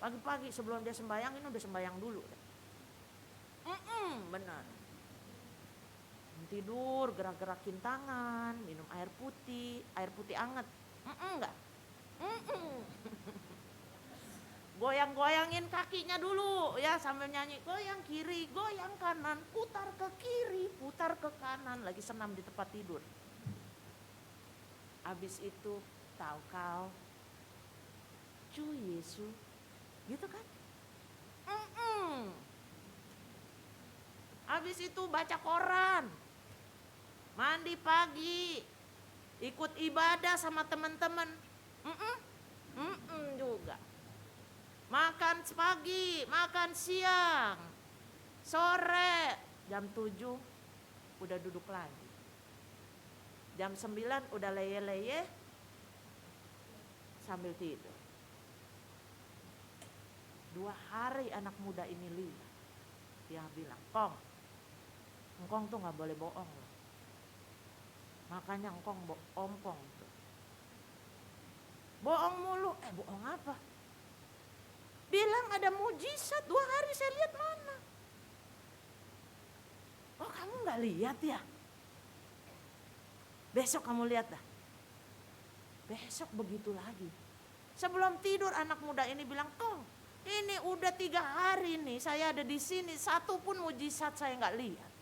S2: Pagi-pagi sebelum dia sembayang, ini udah sembayang dulu. Benar. Tidur, gerak-gerakin tangan, minum air putih anget. Enggak. Goyang-goyangin kakinya dulu ya sambil nyanyi, goyang kiri, goyang kanan, putar ke kiri, putar ke kanan, lagi senam di tempat tidur. Habis itu tahu kau, cu Yesus, gitu kan? Habis itu baca koran, mandi pagi, ikut ibadah sama teman-teman, juga. Makan pagi, makan siang, sore, jam 7 udah duduk lagi. Jam 9 udah leye-leye sambil tidur. 2 hari anak muda ini lihat. Dia bilang, engkong tuh gak boleh bohong loh. Makanya engkong ompong tuh. Bohong mulu, bohong apa? Bilang ada mujizat, 2 hari saya lihat mana? Oh kamu gak lihat ya? Besok kamu lihat dah. Besok begitu lagi. Sebelum tidur anak muda ini bilang, Kong, ini udah 3 hari nih saya ada di sini, satu pun mujizat saya nggak lihat.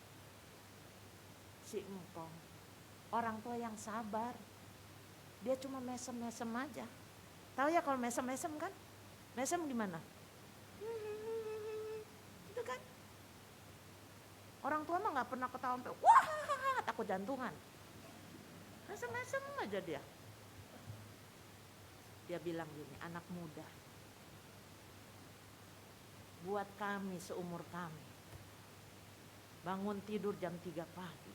S2: Si engkong, orang tua yang sabar, dia cuma mesem-mesem aja. Tahu ya kalau mesem-mesem kan? Mesem gimana? Itu kan? Orang tua mah nggak pernah ketawa sampai wah takut jantungan. Mesem-mesem aja dia. Dia bilang gini, anak muda, buat kami seumur kami, bangun tidur jam 3 pagi,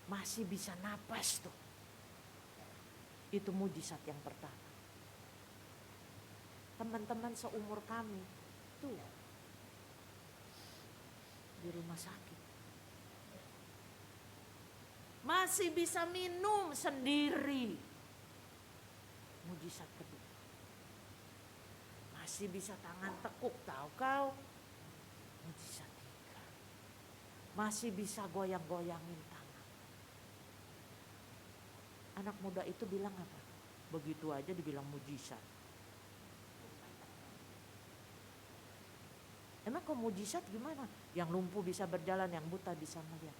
S2: masih bisa napas tuh. Itu mujizat yang pertama. Teman-teman seumur kami tuh di rumah sakit, masih bisa minum sendiri. Mujizat kedua. Masih bisa tangan tekuk, tahu kau? Mujizat tiga. Masih bisa goyang-goyangin tangan. Anak muda itu bilang apa? Begitu aja dibilang mujizat. Emang kok mujizat gimana? Yang lumpuh bisa berjalan, yang buta bisa melihat.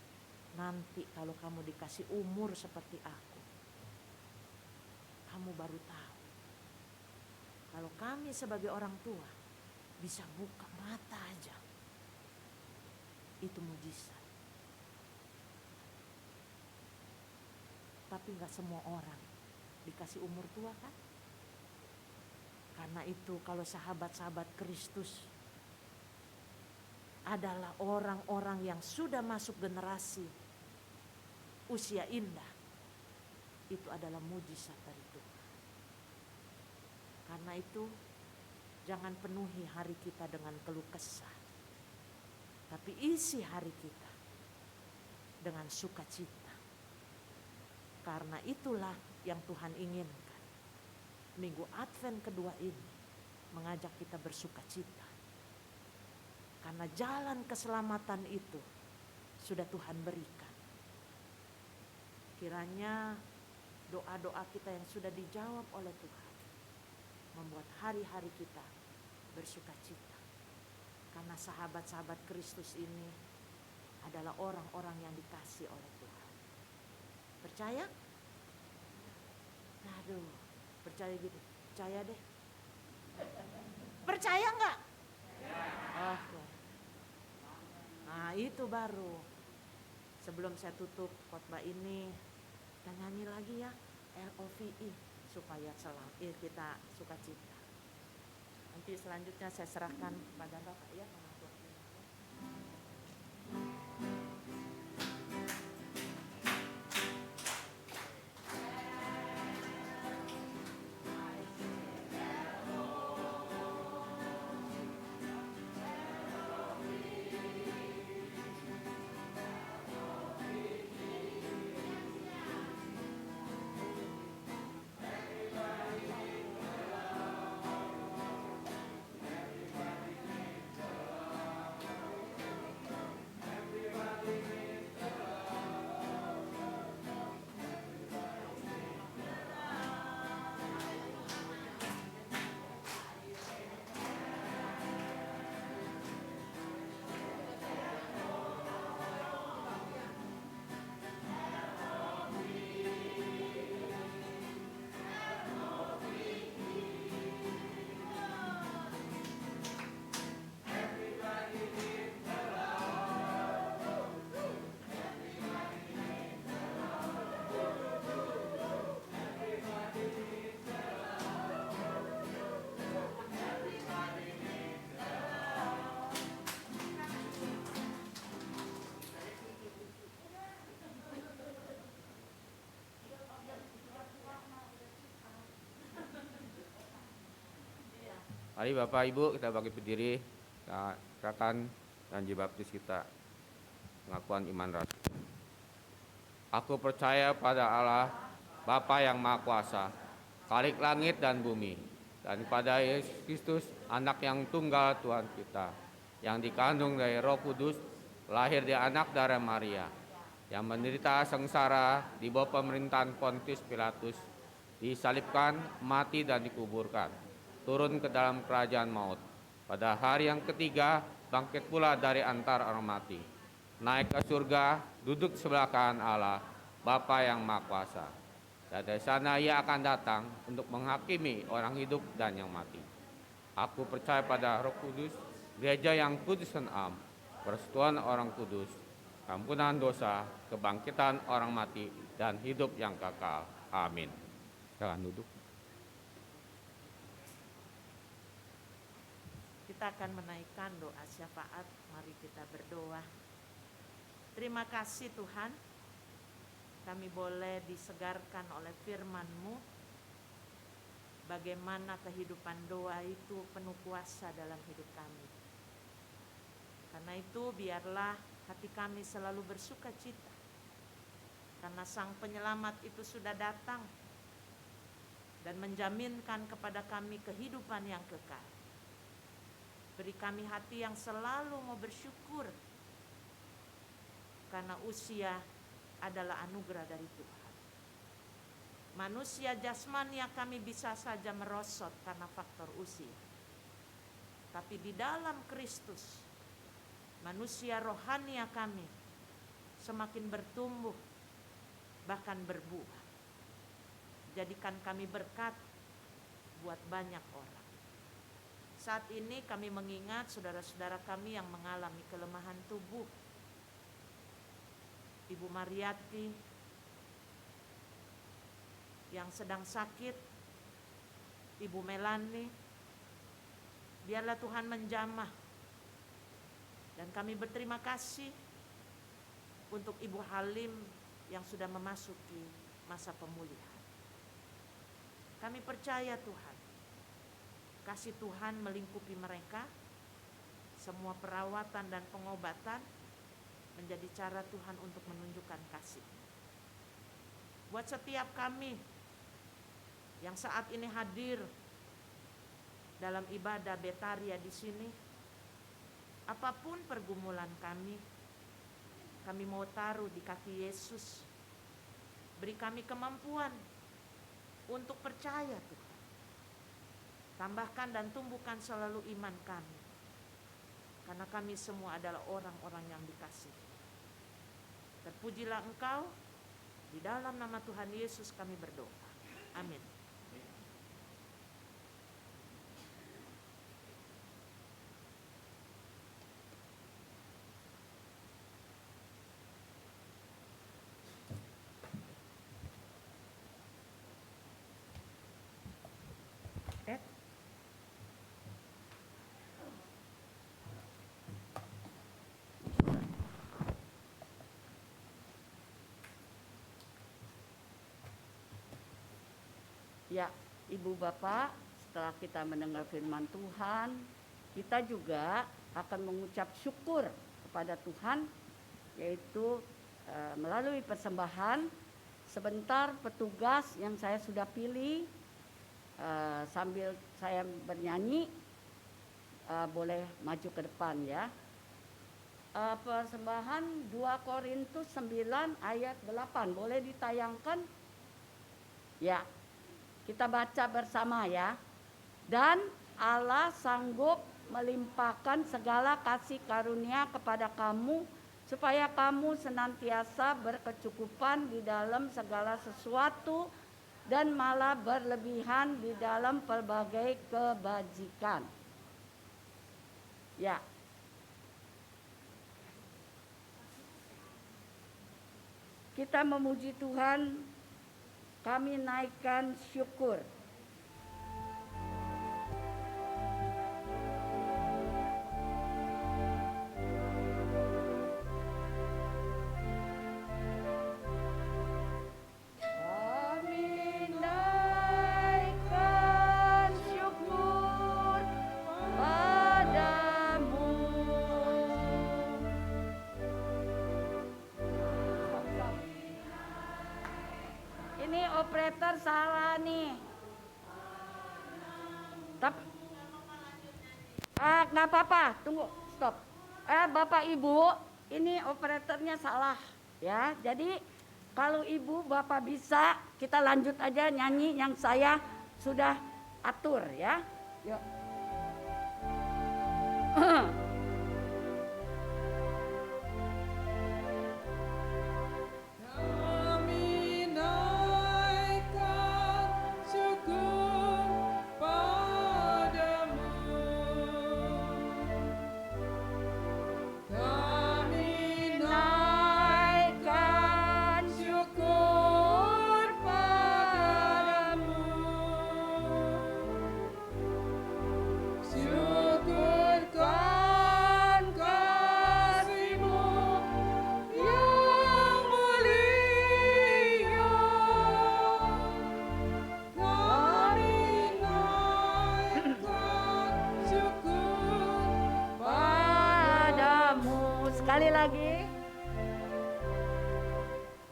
S2: Nanti kalau kamu dikasih umur seperti aku, kamu baru tahu. Kalau kami sebagai orang tua bisa buka mata aja, itu mujizat. Tapi gak semua orang dikasih umur tua kan? Karena itu kalau sahabat-sahabat Kristus adalah orang-orang yang sudah masuk generasi usia indah, itu adalah mujizat dari Tuhan. Karena itu jangan penuhi hari kita dengan keluh kesah, tapi isi hari kita dengan sukacita. Karena itulah yang Tuhan inginkan. Minggu Advent kedua ini mengajak kita bersukacita. Karena jalan keselamatan itu sudah Tuhan berikan. Kiranya doa-doa kita yang sudah dijawab oleh Tuhan membuat hari-hari kita bersuka cita. Karena sahabat-sahabat Kristus ini adalah orang-orang yang dikasih oleh Tuhan. Percaya? Aduh, percaya gitu. Percaya deh. Percaya nggak? Oke. Nah itu baru. Sebelum saya tutup khotbah ini, kita nyanyi lagi ya LOVE supaya kita sukacita. Nanti selanjutnya saya serahkan pada Bapak ya.
S7: Mari Bapak Ibu kita bagi berdiri, kita katakan janji baptis kita, pengakuan iman rasul. Aku percaya pada Allah, Bapa yang Maha Kuasa, Khalik langit dan bumi, dan pada Yesus Kristus, anak yang tunggal Tuhan kita, yang dikandung dari Roh Kudus, lahir di anak darah Maria, yang menderita sengsara di bawah pemerintahan Pontius Pilatus, disalibkan, mati dan dikuburkan, turun ke dalam kerajaan maut. Pada hari yang ketiga, bangkit pula dari antara orang mati, naik ke surga, duduk sebelah kanan Allah, Bapa yang Maha Kuasa. Dan dari sana ia akan datang untuk menghakimi orang hidup dan yang mati. Aku percaya pada Roh Kudus, gereja yang kudus dan am, persekutuan orang kudus, ampunan dosa, kebangkitan orang mati, dan hidup yang kekal. Amin. Jangan duduk.
S2: Kita akan menaikkan doa syafaat. Mari kita berdoa. Terima kasih Tuhan, kami boleh disegarkan oleh firman-Mu. Bagaimana kehidupan doa itu penuh kuasa dalam hidup kami. Karena itu biarlah hati kami selalu bersuka cita. Karena Sang Penyelamat itu sudah datang dan menjaminkan kepada kami kehidupan yang kekal. Beri kami hati yang selalu mau bersyukur, karena usia adalah anugerah dari Tuhan. Manusia jasmani kami bisa saja merosot karena faktor usia. Tapi di dalam Kristus, manusia rohani kami semakin bertumbuh, bahkan berbuah. Jadikan kami berkat buat banyak orang. Saat ini kami mengingat saudara-saudara kami yang mengalami kelemahan tubuh. Ibu Mariati yang sedang sakit, Ibu Melani, biarlah Tuhan menjamah. Dan kami berterima kasih untuk Ibu Halim yang sudah memasuki masa pemulihan. Kami percaya Tuhan, kasih Tuhan melingkupi mereka, semua perawatan dan pengobatan menjadi cara Tuhan untuk menunjukkan kasih. Buat setiap kami yang saat ini hadir dalam ibadah Betaria di sini, apapun pergumulan kami mau taruh di kaki Yesus. Beri kami kemampuan untuk percaya Tuhan. Tambahkan dan tumbuhkan selalu iman kami. Karena kami semua adalah orang-orang yang dikasihi. Terpujilah Engkau, di dalam nama Tuhan Yesus kami berdoa. Amin.
S1: Ya, Ibu Bapak, setelah kita mendengar firman Tuhan, kita juga akan mengucap syukur kepada Tuhan, yaitu melalui persembahan. Sebentar petugas yang saya sudah pilih, sambil saya bernyanyi, boleh maju ke depan ya. Persembahan 2 Korintus 9 ayat 8, boleh ditayangkan? Ya. Kita baca bersama ya. Dan Allah sanggup melimpahkan segala kasih karunia kepada kamu, supaya kamu senantiasa berkecukupan di dalam segala sesuatu dan malah berlebihan di dalam pelbagai kebajikan. Ya. Kita memuji Tuhan, kami naikkan syukur. Kami naikkan syukur padamu. Ini operator salah nih. Nggak apa-apa, tunggu, stop. Bapak Ibu, ini operatornya salah ya. Jadi kalau Ibu Bapak bisa, kita lanjut aja nyanyi yang saya sudah atur ya. Yuk. Sekali lagi.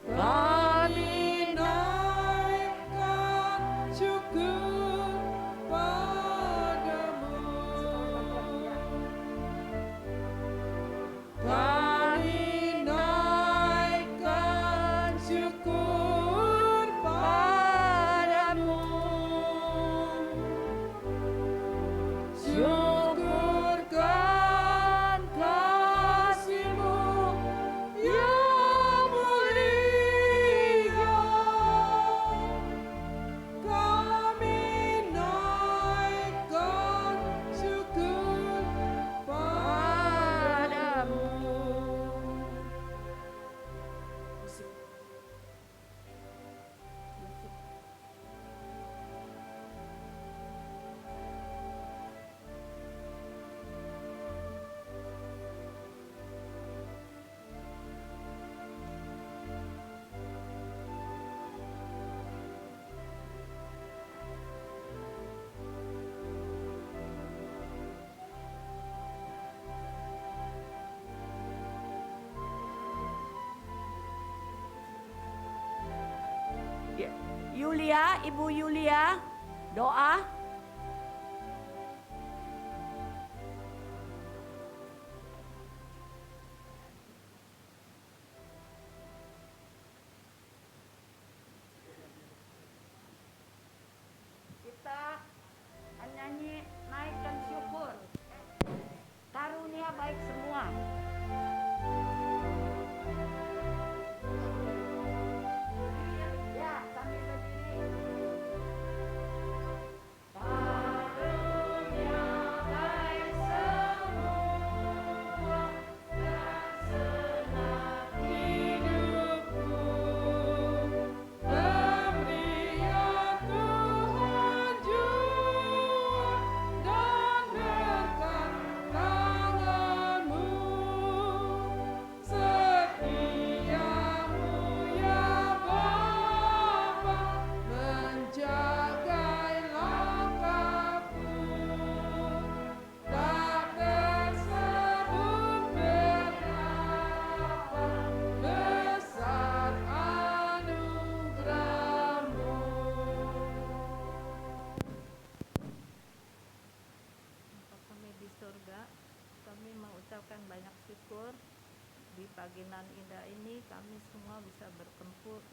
S1: Kami naikkan syukur padamu. Kami naikkan syukur padamu. Syukurkan kasih-Mu yang mulia. Kami naikkan syukur padamu. Yulia, Ibu Yulia, doa. Kita nyanyi
S8: nan indah ini kami semua bisa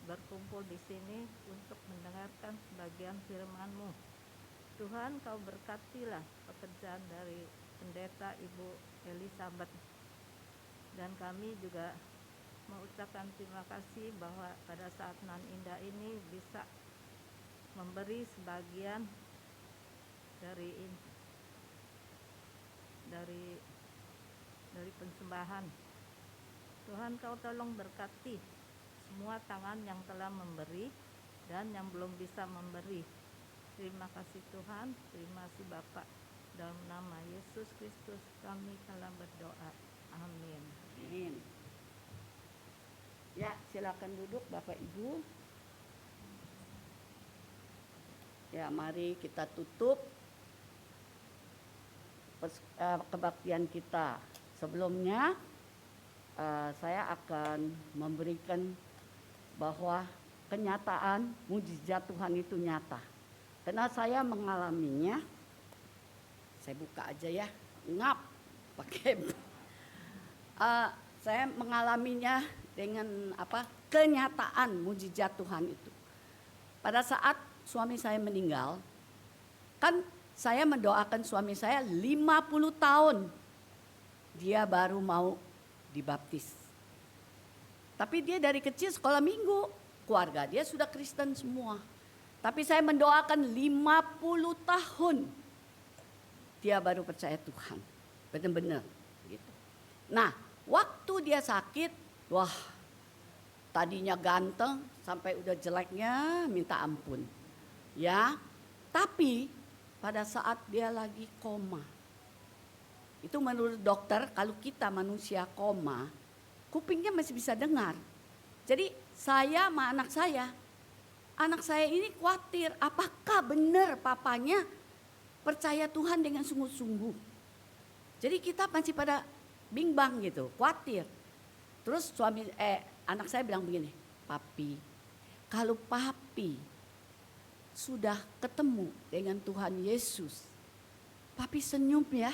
S8: berkumpul di sini untuk mendengarkan sebagian firman-Mu. Tuhan, Kau berkatilah pekerjaan dari pendeta Ibu Elizabeth. Dan kami juga mengucapkan terima kasih bahwa pada saat nan indah ini bisa memberi sebagian dari persembahan. Tuhan, Kau tolong berkati semua tangan yang telah memberi dan yang belum bisa memberi. Terima kasih Tuhan, terima kasih Bapak. Dalam nama Yesus Kristus kami telah berdoa. Amin.
S1: Amin. Ya, silakan duduk Bapak Ibu. Ya, mari kita tutup kebaktian kita. Sebelumnya saya akan memberikan bahwa kenyataan mujizat Tuhan itu nyata. Karena saya mengalaminya. Saya buka aja ya, ngap pakai. Saya mengalaminya dengan kenyataan mujizat Tuhan itu. Pada saat suami saya meninggal, kan saya mendoakan suami saya 50 tahun. Dia baru mau dibaptis. Tapi dia dari kecil sekolah minggu, keluarga dia sudah Kristen semua. Tapi saya mendoakan 50 tahun. Dia baru percaya Tuhan. Benar-benar gitu. Nah, waktu dia sakit, wah, tadinya ganteng sampai udah jeleknya minta ampun. Ya. Tapi pada saat dia lagi koma. Itu menurut dokter, kalau kita manusia koma, kupingnya masih bisa dengar. Jadi saya sama anak saya ini khawatir apakah benar papanya percaya Tuhan dengan sungguh-sungguh. Jadi kita masih pada bimbang gitu, khawatir. Terus anak saya bilang begini, Papi, kalau Papi sudah ketemu dengan Tuhan Yesus, Papi senyum ya,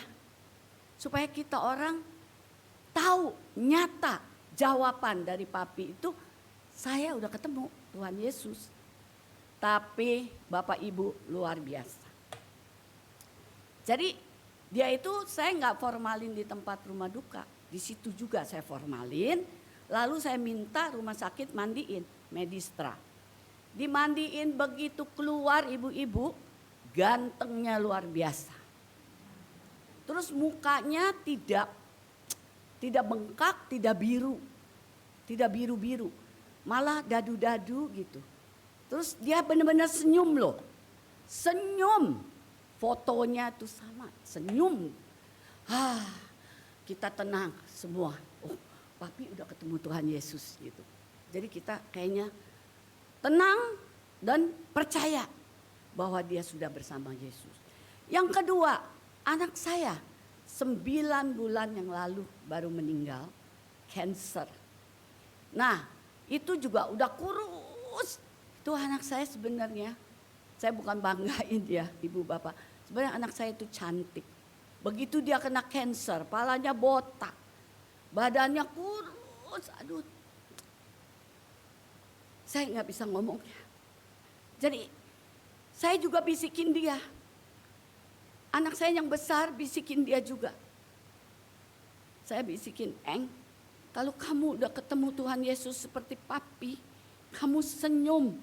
S1: supaya kita orang tahu nyata jawaban dari Papi itu, saya udah ketemu Tuhan Yesus. Tapi Bapak Ibu luar biasa. Jadi dia itu saya nggak formalin di tempat rumah duka. Di situ juga saya formalin. Lalu saya minta rumah sakit mandiin, Medistra. Dimandiin begitu keluar ibu-ibu, gantengnya luar biasa. Terus mukanya tidak bengkak, tidak biru-biru. Malah dadu-dadu gitu. Terus dia benar-benar senyum loh. Senyum. Fotonya tuh sama, senyum. Kita tenang semua. Oh, Papi udah ketemu Tuhan Yesus gitu. Jadi kita kayaknya tenang dan percaya bahwa dia sudah bersama Yesus. Yang kedua, anak saya 9 bulan yang lalu baru meninggal, cancer. Nah, itu juga udah kurus. Itu anak saya sebenarnya. Saya bukan banggain dia, ibu bapak. Sebenarnya anak saya itu cantik. Begitu dia kena cancer, palanya botak. Badannya kurus, aduh. Saya nggak bisa ngomongnya. Jadi saya juga bisikin dia. Anak saya yang besar bisikin dia juga. Saya bisikin, kalau kamu udah ketemu Tuhan Yesus seperti Papi, kamu senyum.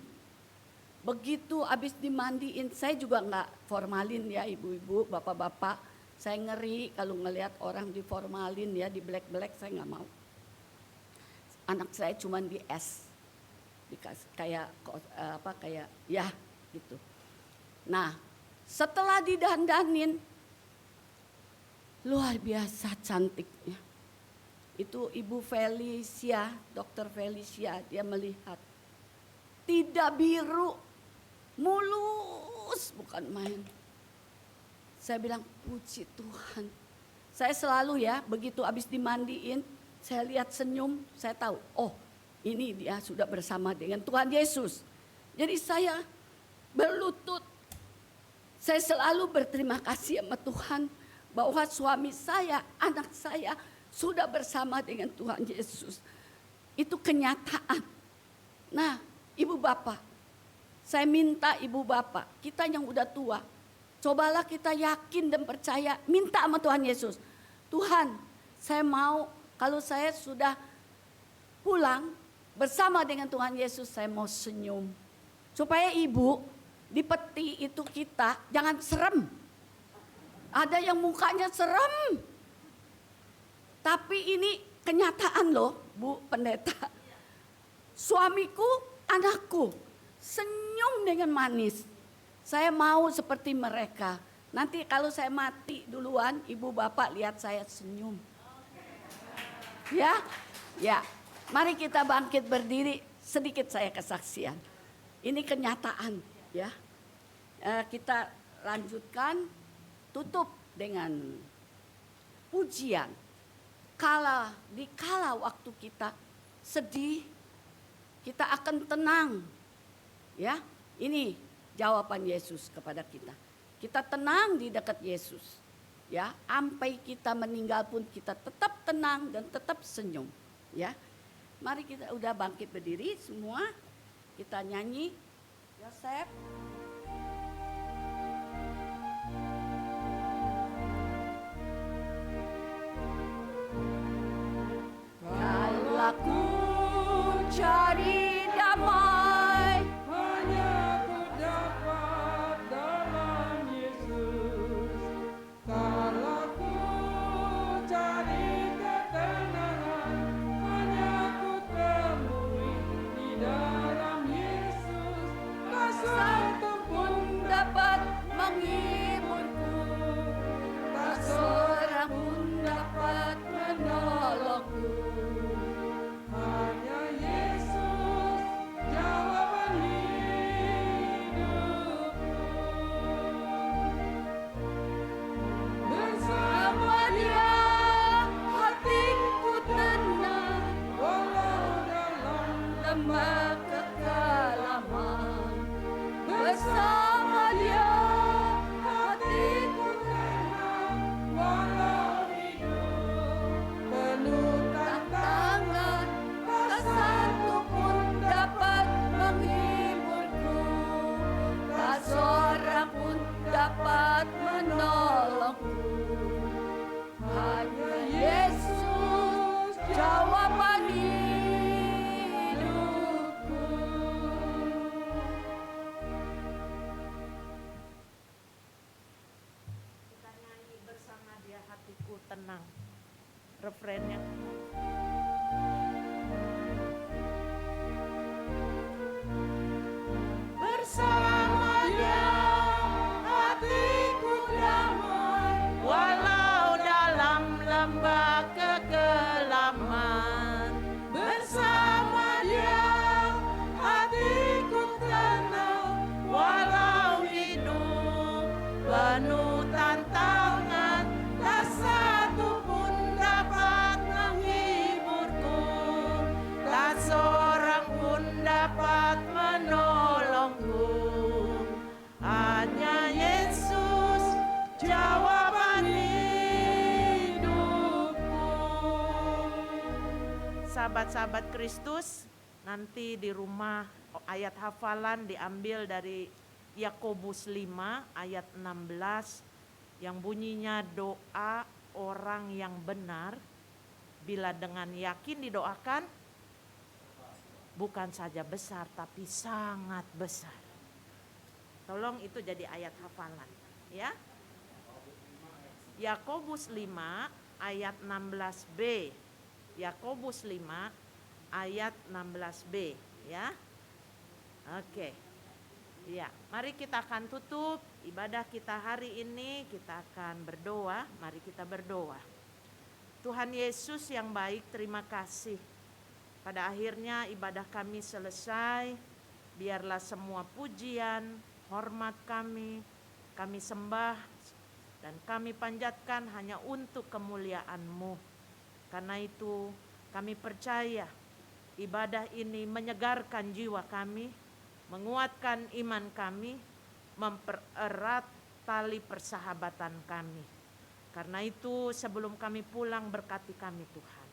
S1: Begitu habis dimandiin, saya juga nggak formalin ya ibu-ibu, bapak-bapak. Saya ngeri kalau ngelihat orang diformalin ya, di black-black saya nggak mau. Anak saya cuma di es, dikasih kayak ya gitu. Nah, setelah didandanin, luar biasa cantiknya. Itu Ibu Felicia, Dokter Felicia, dia melihat tidak biru, mulus, bukan main. Saya bilang puji Tuhan. Saya selalu ya begitu habis dimandiin, saya lihat senyum, saya tahu, oh ini dia sudah bersama dengan Tuhan Yesus. Jadi saya berlutut. Saya selalu berterima kasih sama Tuhan bahwa suami saya, anak saya sudah bersama dengan Tuhan Yesus. Itu kenyataan. Nah, ibu bapak, saya minta ibu bapak, kita yang udah tua, cobalah kita yakin dan percaya, minta sama Tuhan Yesus. Tuhan, saya mau kalau saya sudah pulang bersama dengan Tuhan Yesus, saya mau senyum. Supaya ibu di peti itu kita jangan serem. Ada yang mukanya serem. Tapi ini kenyataan loh, Bu Pendeta. Suamiku, anakku, senyum dengan manis. Saya mau seperti mereka. Nanti kalau saya mati duluan, ibu bapak lihat saya senyum. Ya, ya. Mari kita bangkit berdiri, sedikit saya kesaksian. Ini kenyataan, ya. Kita lanjutkan, tutup dengan pujian. Dikala waktu kita sedih, kita akan tenang. Ya, ini jawaban Yesus kepada kita. Kita tenang di dekat Yesus. Ya, sampai kita meninggal pun kita tetap tenang dan tetap senyum. Ya, mari kita udah bangkit berdiri semua. Kita nyanyi. Yosef. Kalau aku cari damai,
S9: hanya ku dapat dalam Yesus. Kalau ku cari ketenangan, hanya ku temui di dalam Yesus. Tak satu pun
S1: dapat menghiburku, tak seorang pun dapat menolongku.
S9: hanya Yesus jawaban hidupku.
S1: Bersama Dia hatiku tenang,
S9: Walau dalam
S1: lembah kekelaman. Bersama Dia hatiku tenang,
S9: walau hidup penuh
S1: tantangan, tak satu pun dapat menghiburku, tak seorang pun dapat menolongku. Hanya Yesus jawaban hidupku.
S2: Kita nyanyi bersama Dia hatiku tenang. Refrennya.
S9: bersama Dia hatiku damai.
S2: Walau dalam lembah kekelaman,
S9: Bersama Dia hatiku tenang.
S2: walau hidup penuh tantangan,
S9: Tak satu pun dapat menghiburku.
S2: tak seorang pun dapat menolongku. Hanya Yesus jawaban hidupku. Sahabat-sahabat Kristus, nanti di rumah ayat hafalan diambil dari Yakobus 5 ayat 16 yang bunyinya doa orang yang benar bila dengan yakin didoakan bukan saja besar tapi sangat besar. Tolong itu jadi ayat hafalan, ya. Yakobus 5 ayat 16b. Yakobus 5 ayat 16b, ya. Oke. Ya, mari kita akan tutup ibadah kita hari ini, kita akan berdoa. Mari kita berdoa. Tuhan Yesus yang baik, terima kasih. Pada akhirnya ibadah kami selesai. Biarlah semua pujian, hormat kami sembah dan kami panjatkan hanya untuk kemuliaan-Mu. Karena itu kami percaya ibadah ini menyegarkan jiwa kami, menguatkan iman kami, mempererat tali persahabatan kami. Karena itu sebelum kami pulang berkati kami Tuhan.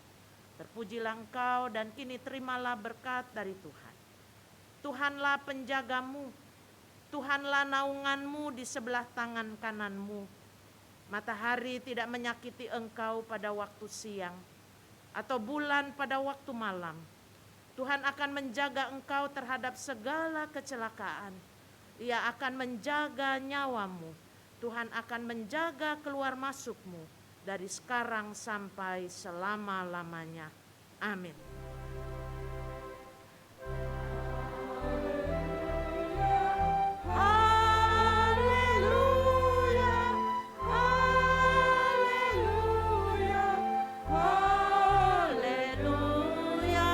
S2: Terpujilah Engkau dan kini terimalah berkat dari Tuhan. Tuhanlah penjagamu, Tuhanlah naunganmu di sebelah tangan kananmu. Matahari tidak menyakiti engkau pada waktu siang, atau bulan pada waktu malam. Tuhan akan menjaga engkau terhadap segala kecelakaan. Ia akan menjaga nyawamu. Tuhan akan menjaga keluar masukmu dari sekarang sampai selama-lamanya. Amin.
S9: Haleluya, haleluya, haleluya,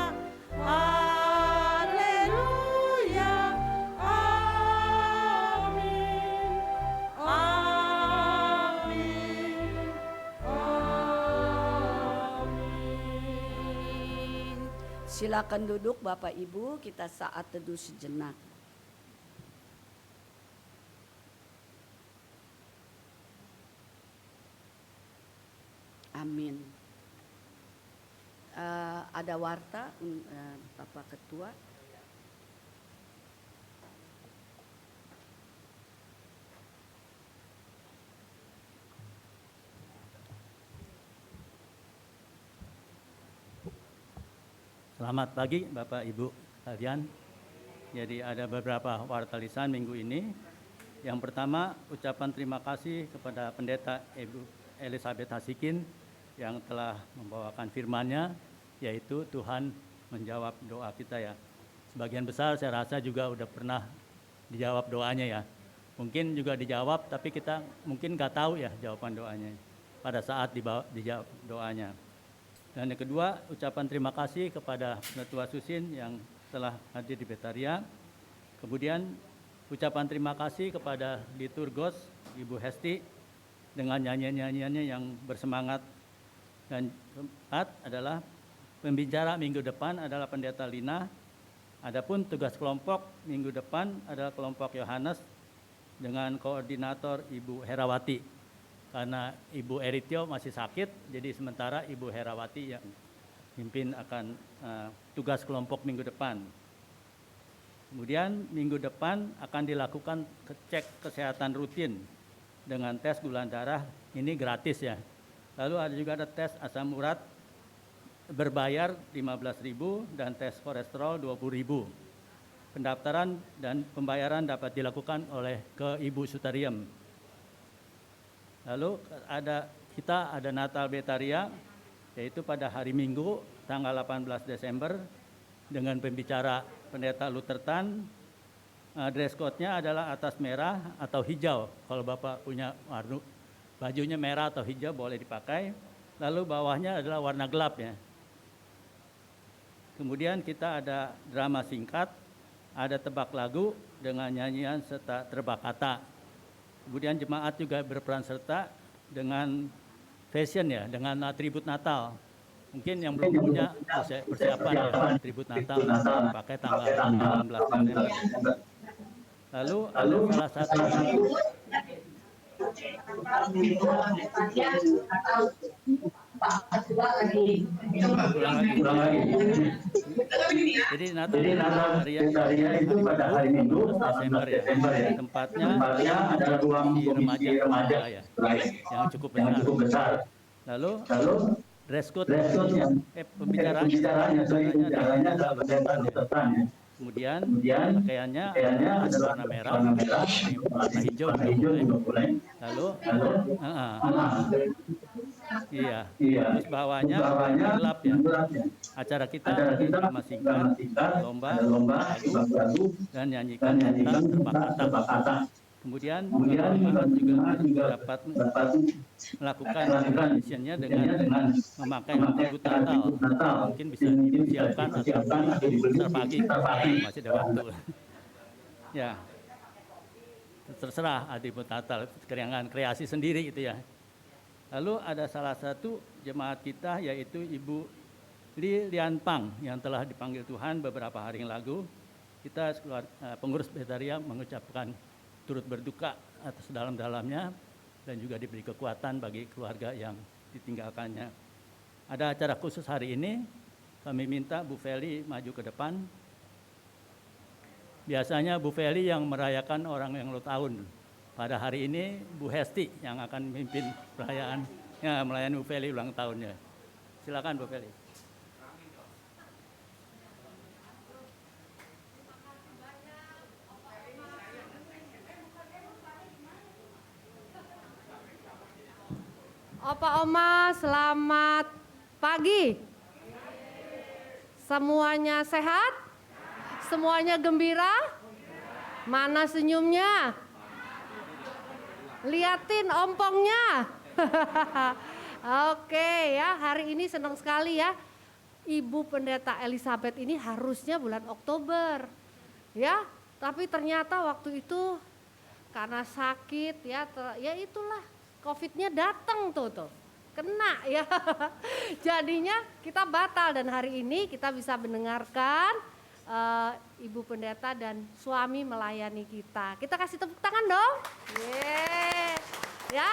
S9: haleluya, amin, amin, amin.
S1: Silakan duduk Bapak Ibu, kita saat teduh sejenak. Amin. Ada warta Bapak Ketua.
S10: Selamat pagi Bapak Ibu sekalian. Jadi ada beberapa warta lisan minggu ini. Yang pertama, ucapan terima kasih kepada Pendeta Ibu Elizabeth Hasikin yang telah membawakan firman-Nya, yaitu Tuhan menjawab doa kita ya. Sebagian besar saya rasa juga udah pernah dijawab doanya ya. Mungkin juga dijawab, tapi kita mungkin nggak tahu ya jawaban doanya pada saat dijawab doanya. Dan yang kedua, ucapan terima kasih kepada Penetua Susin yang telah hadir di Betaria. Kemudian ucapan terima kasih kepada Liturgos Ibu Hesti dengan nyanyian-nyanyiannya yang bersemangat. Dan keempat adalah pembicara minggu depan adalah Pendeta Lina. Adapun tugas kelompok minggu depan adalah kelompok Yohanes dengan koordinator Ibu Herawati. Karena Ibu Eritio masih sakit, jadi sementara Ibu Herawati yang pimpin akan tugas kelompok minggu depan. Kemudian minggu depan akan dilakukan cek kesehatan rutin dengan tes gula darah, ini gratis ya. Lalu ada juga ada tes asam urat berbayar 15.000 dan tes kolesterol 20.000. Pendaftaran dan pembayaran dapat dilakukan oleh ke Ibu Sutariem. Lalu kita ada Natal Betaria, yaitu pada hari Minggu tanggal 18 Desember dengan pembicara Pendeta Luther Tan. Dress code-nya adalah atas merah atau hijau. Kalau Bapak punya bajunya merah atau hijau boleh dipakai. Lalu bawahnya adalah warna gelap ya. Kemudian kita ada drama singkat, ada tebak lagu dengan nyanyian serta tebak kata. Kemudian jemaat juga berperan serta dengan fashion ya, dengan atribut Natal. Mungkin yang belum punya persiapan ya, atribut Natal pakai tanggal 18 Desember. Lalu ada salah satu Jadi Natal Betaria itu pada hari Minggu Desember ya. Tempatnya adalah ruang komisi remaja ya, yang cukup besar. Lalu dress code pembicaranya adalah berdepan ya. Kemudian pakaiannya adalah warna merah, warna hijau juga boleh. Lalu iya. Terus bawahnya gelap ya. Acara kita drama singkat, lomba, lagu, dan nyanyikan tebak kata. Kemudian jemaat juga dapat melakukan tradisinya dengan memakai atribut Natal. Mungkin bisa disiapkan atau besar pagi, masih ada waktu. Ya, terserah atribut Natal, kreasi sendiri gitu ya. Lalu ada salah satu jemaat kita yaitu Ibu Lian Pang yang telah dipanggil Tuhan beberapa hari yang lalu. Kita pengurus Betaria mengucapkan turut berduka atas dalam-dalamnya dan juga diberi kekuatan bagi keluarga yang ditinggalkannya. ada acara khusus hari ini, kami minta Bu Feli maju ke depan. Biasanya Bu Feli yang merayakan orang yang ulang tahun. Pada hari ini Bu Hesti yang akan memimpin perayaan, ya, melayani Bu Feli ulang tahunnya. Silakan Bu Feli.
S11: Opa Oma, selamat pagi. Semuanya sehat? Semuanya gembira? Mana senyumnya? Liatin ompongnya. Oke ya, hari ini senang sekali ya. Ibu Pendeta Elizabeth ini harusnya bulan Oktober. Ya, tapi ternyata waktu itu karena sakit ya, ya itulah. COVID-nya datang tuh, kena ya. Jadinya kita batal dan hari ini kita bisa mendengarkan Ibu Pendeta dan suami melayani kita. Kita kasih tepuk tangan dong. Yeay. Ya,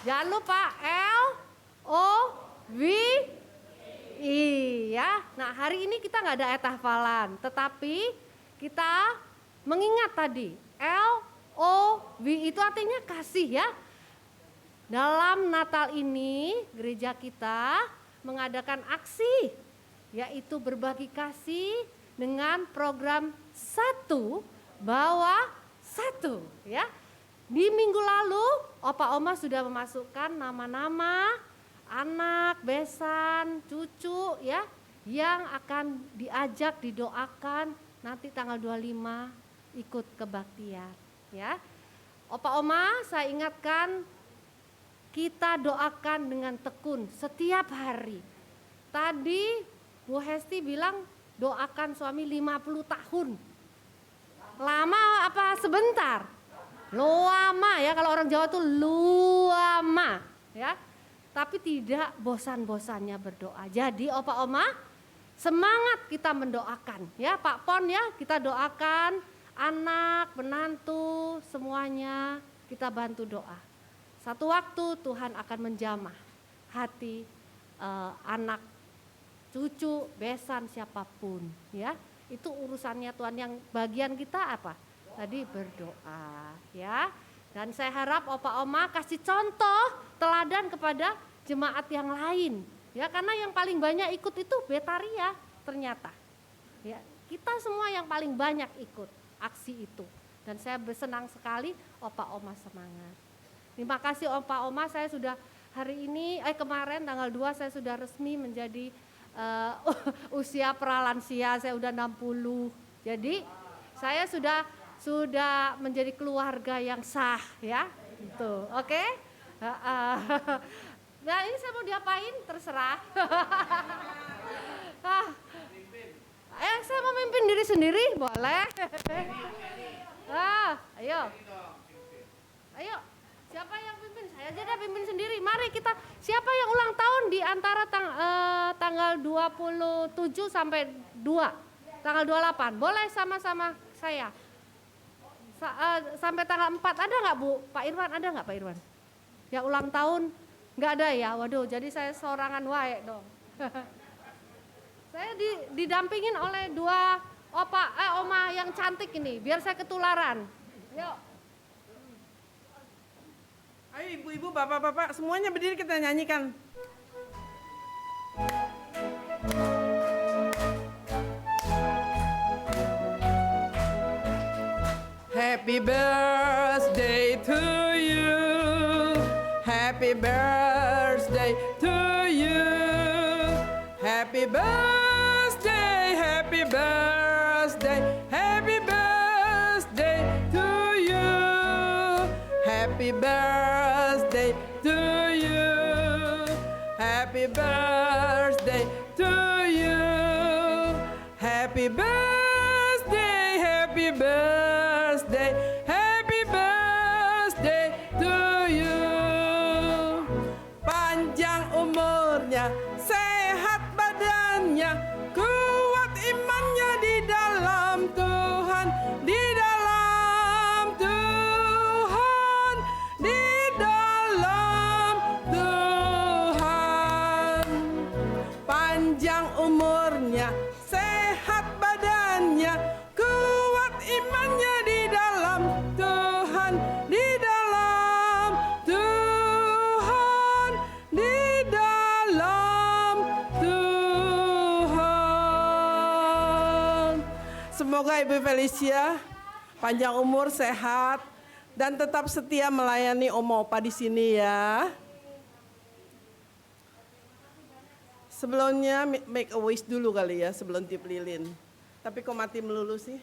S11: jangan lupa LOVI ya. Nah hari ini kita nggak ada ayat hafalan, tetapi kita mengingat tadi LOVI itu artinya kasih ya. Dalam Natal ini gereja kita mengadakan aksi yaitu berbagi kasih dengan program 1 bawa 1 ya. Di minggu lalu Opa Oma sudah memasukkan nama-nama anak, besan, cucu ya yang akan diajak didoakan nanti tanggal 25 ikut kebaktian ya. Opa Oma saya ingatkan kita doakan dengan tekun setiap hari. Tadi Bu Hesti bilang doakan suami 50 tahun. Lama apa sebentar? Lama ya, kalau orang Jawa tuh luama ya. Tapi tidak bosan-bosannya berdoa. Jadi Opa Oma semangat kita mendoakan ya Pak Pon ya. Kita doakan anak, menantu semuanya kita bantu doa. Satu waktu Tuhan akan menjamah hati anak, cucu, besan siapapun ya. Itu urusannya Tuhan, yang bagian kita apa? Tadi berdoa ya. Dan saya harap Opa Oma kasih contoh teladan kepada jemaat yang lain ya, karena yang paling banyak ikut itu Betaria ternyata. Ya, kita semua yang paling banyak ikut aksi itu. Dan saya bersenang sekali Opa Oma semangat. Terima kasih Opa Oma, saya sudah hari ini, kemarin tanggal 2 saya sudah resmi menjadi usia pralansia, saya udah 60. Jadi saya sudah menjadi keluarga yang sah ya. Gitu. Oke? Nah ini saya mau diapain terserah. Saya mau mimpin diri sendiri, boleh? Ayo. Siapa yang pimpin? Saya aja dah pimpin sendiri. Mari kita, siapa yang ulang tahun di antara tanggal 27 sampai 2, tanggal 28? Boleh sama-sama saya. Sampai tanggal 4 ada nggak Bu? Pak Irwan ada nggak Pak Irwan? Yang ulang tahun? Nggak ada ya? Waduh, jadi saya sorangan wae dong. Saya didampingin oleh 2 Oma yang cantik ini, biar saya ketularan. Yuk.
S12: Ayo ibu-ibu, bapak-bapak, semuanya berdiri kita nyanyikan. Happy birthday to you. Happy birthday to you. Happy birthday, happy birthday, happy birthday to you. Happy birthday to you. Happy birthday to you. Happy birthday, happy birthday, happy birthday to you. Panjang umurnya, sehat badannya, kuat imannya di dalam Tuhan, di dalam Tuhan, di dalam Tuhan. Semoga Ibu Felicia panjang umur, sehat, dan tetap setia melayani Oma Opa di sini ya. Sebelumnya make a wish dulu kali ya sebelum tiup lilin. Tapi kok mati melulu sih?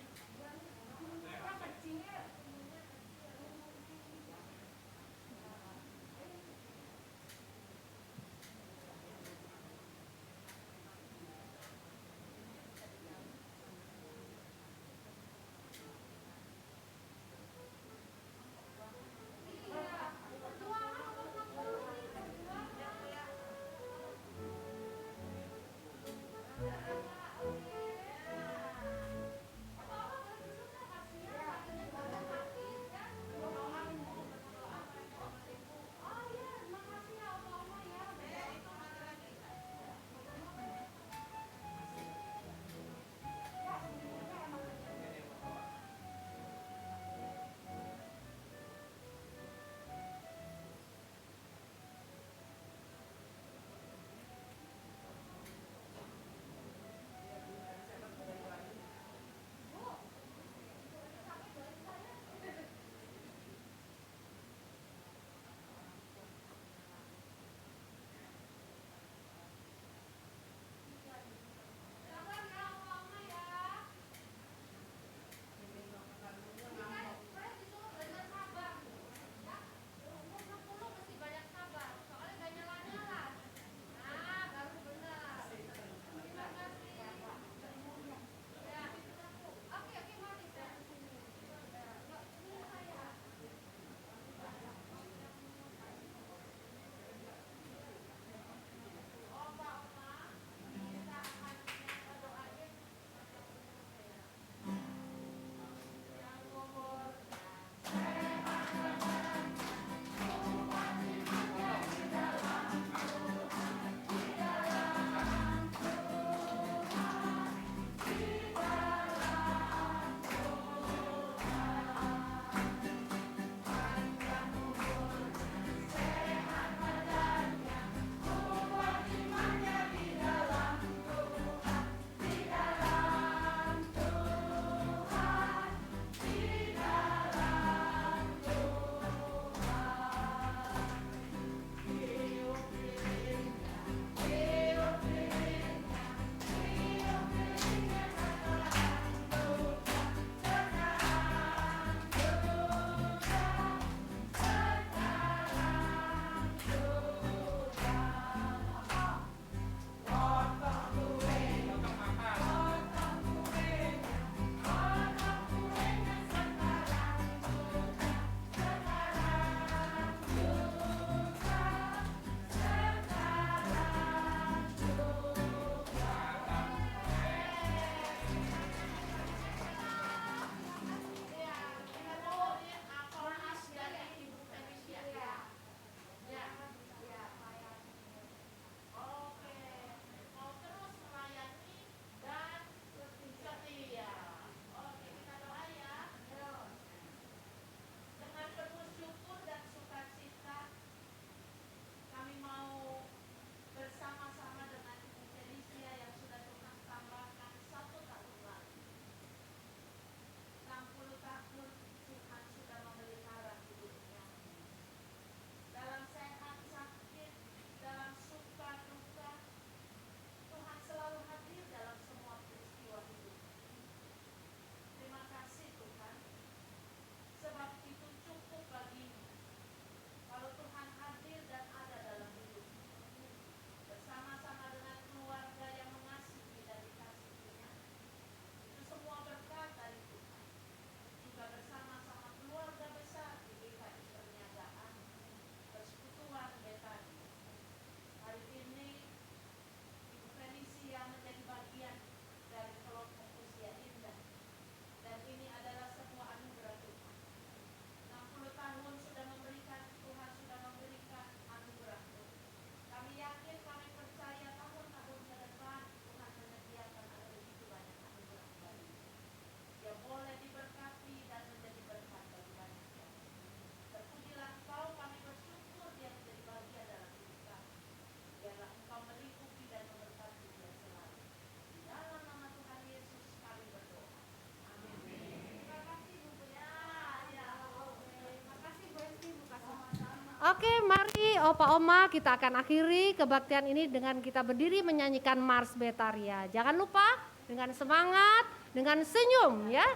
S11: Oke, mari Opa Oma kita akan akhiri kebaktian ini dengan kita berdiri menyanyikan Mars Betaria. Jangan lupa dengan semangat, dengan senyum ya.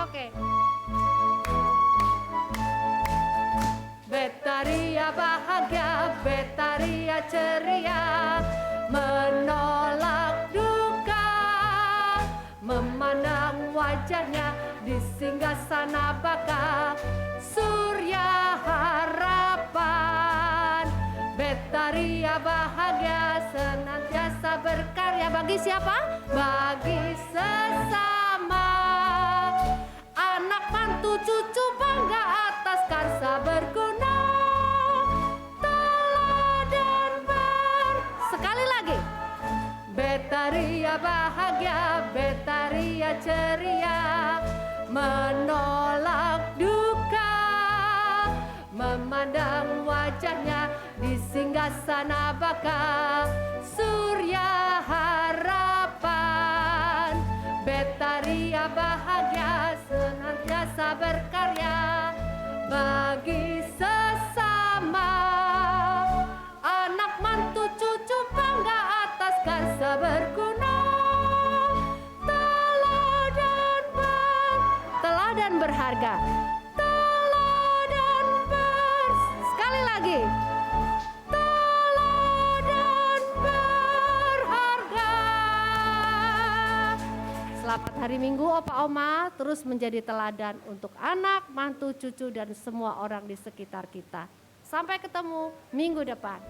S11: Oke. Betaria bahagia, Betaria ceria, menolak duka, memandang wajahnya di singgasana baka, surya harapan. Betaria bahagia senantiasa berkarya bagi siapa? Bagi sesama. Anak mantu cucu bangga atas karsa berguna, teladan sekali lagi. Betaria bahagia, Betaria ceria, menolak duka, memandang wajahnya di singgasana baka, surya harapan. Betaria bahagia senantiasa berkarya bagi sesama. Anak mantu cucu bangga atas karsa berguna, teladan berharga, sekali lagi, teladan berharga. Selamat hari Minggu Opa Oma, terus menjadi teladan untuk anak, mantu, cucu dan semua orang di sekitar kita. Sampai ketemu minggu depan.